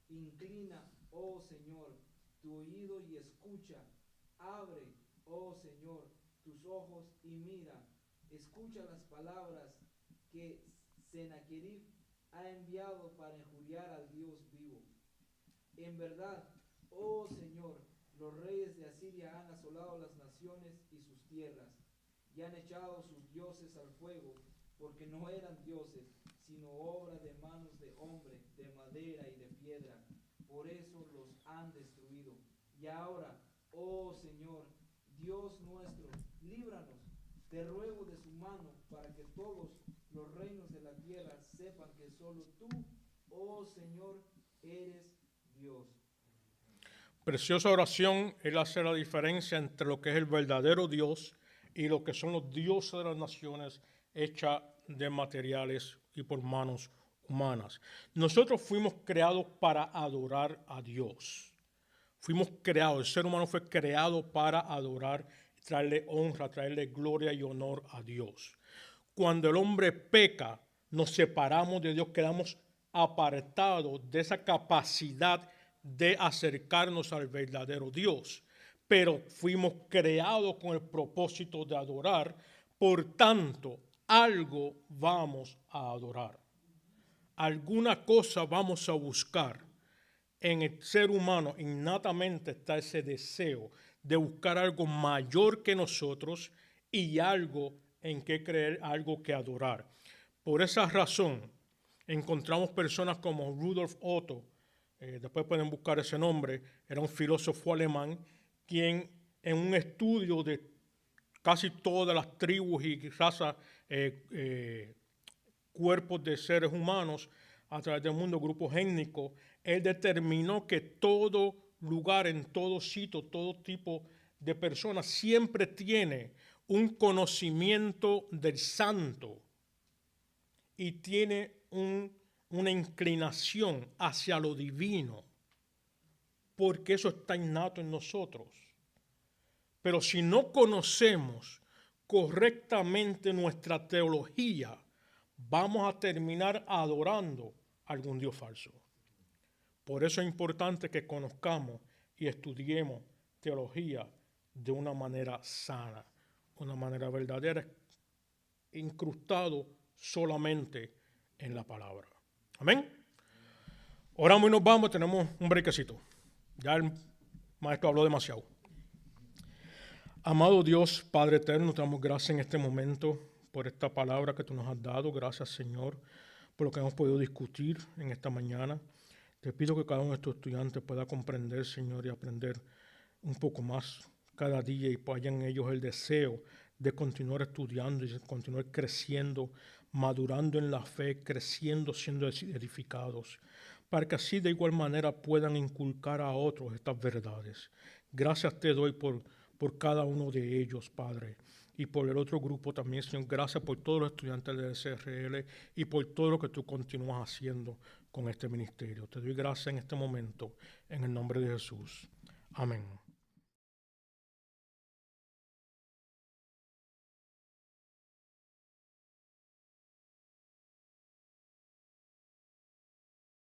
Inclina, oh Señor, tu oído y escucha. Abre, oh Señor, tus ojos y mira. Escucha las palabras que Sennacherib ha enviado para injuriar al Dios vivo. En verdad, oh Señor, los reyes de Asiria han asolado las naciones y sus tierras, y han echado sus dioses al fuego, porque no eran dioses, sino obra de manos de hombre, de madera y de piedra. Por eso los han destruido. Y ahora, oh Señor, Dios nuestro, líbranos, te ruego de su mano, para que todos los reinos de la tierra sepan que solo tú, oh Señor, eres Dios. Preciosa oración. Él hace la diferencia entre lo que es el verdadero Dios y lo que son los dioses de las naciones hechas de materiales y por manos humanas. Nosotros fuimos creados para adorar a Dios. Fuimos creados, el ser humano fue creado para adorar, traerle honra, traerle gloria y honor a Dios. Cuando el hombre peca, nos separamos de Dios, quedamos apartados de esa capacidad de acercarnos al verdadero Dios. Pero fuimos creados con el propósito de adorar, por tanto, algo vamos a adorar. Alguna cosa vamos a buscar. En el ser humano innatamente está ese deseo de buscar algo mayor que nosotros y algo en que creer, algo que adorar. Por esa razón encontramos personas como Rudolf Otto, después pueden buscar ese nombre, era un filósofo alemán, quien en un estudio de casi todas las tribus y razas, cuerpos de seres humanos a través del mundo, grupos étnicos, él determinó que todo lugar, en todo sitio, todo tipo de personas siempre tiene un conocimiento del santo y tiene una inclinación hacia lo divino, porque eso está innato en nosotros. Pero si no conocemos correctamente nuestra teología, vamos a terminar adorando a algún Dios falso. Por eso es importante que conozcamos y estudiemos teología de una manera sana, una manera verdadera, incrustado solamente en la palabra. Amén. Oramos y nos vamos, tenemos un brequecito. Ya el maestro habló demasiado. Amado Dios, Padre eterno, te damos gracias en este momento por esta palabra que tú nos has dado. Gracias, Señor, por lo que hemos podido discutir en esta mañana. Te pido que cada uno de estos estudiantes pueda comprender, Señor, y aprender un poco más cada día y haya en ellos el deseo de continuar estudiando y continuar creciendo, madurando en la fe, creciendo, siendo edificados, para que así de igual manera puedan inculcar a otros estas verdades. Gracias te doy por cada uno de ellos, Padre, y por el otro grupo también, Señor. Gracias por todos los estudiantes del SRL y por todo lo que tú continúas haciendo con este ministerio. Te doy gracias en este momento, en el nombre de Jesús. Amén.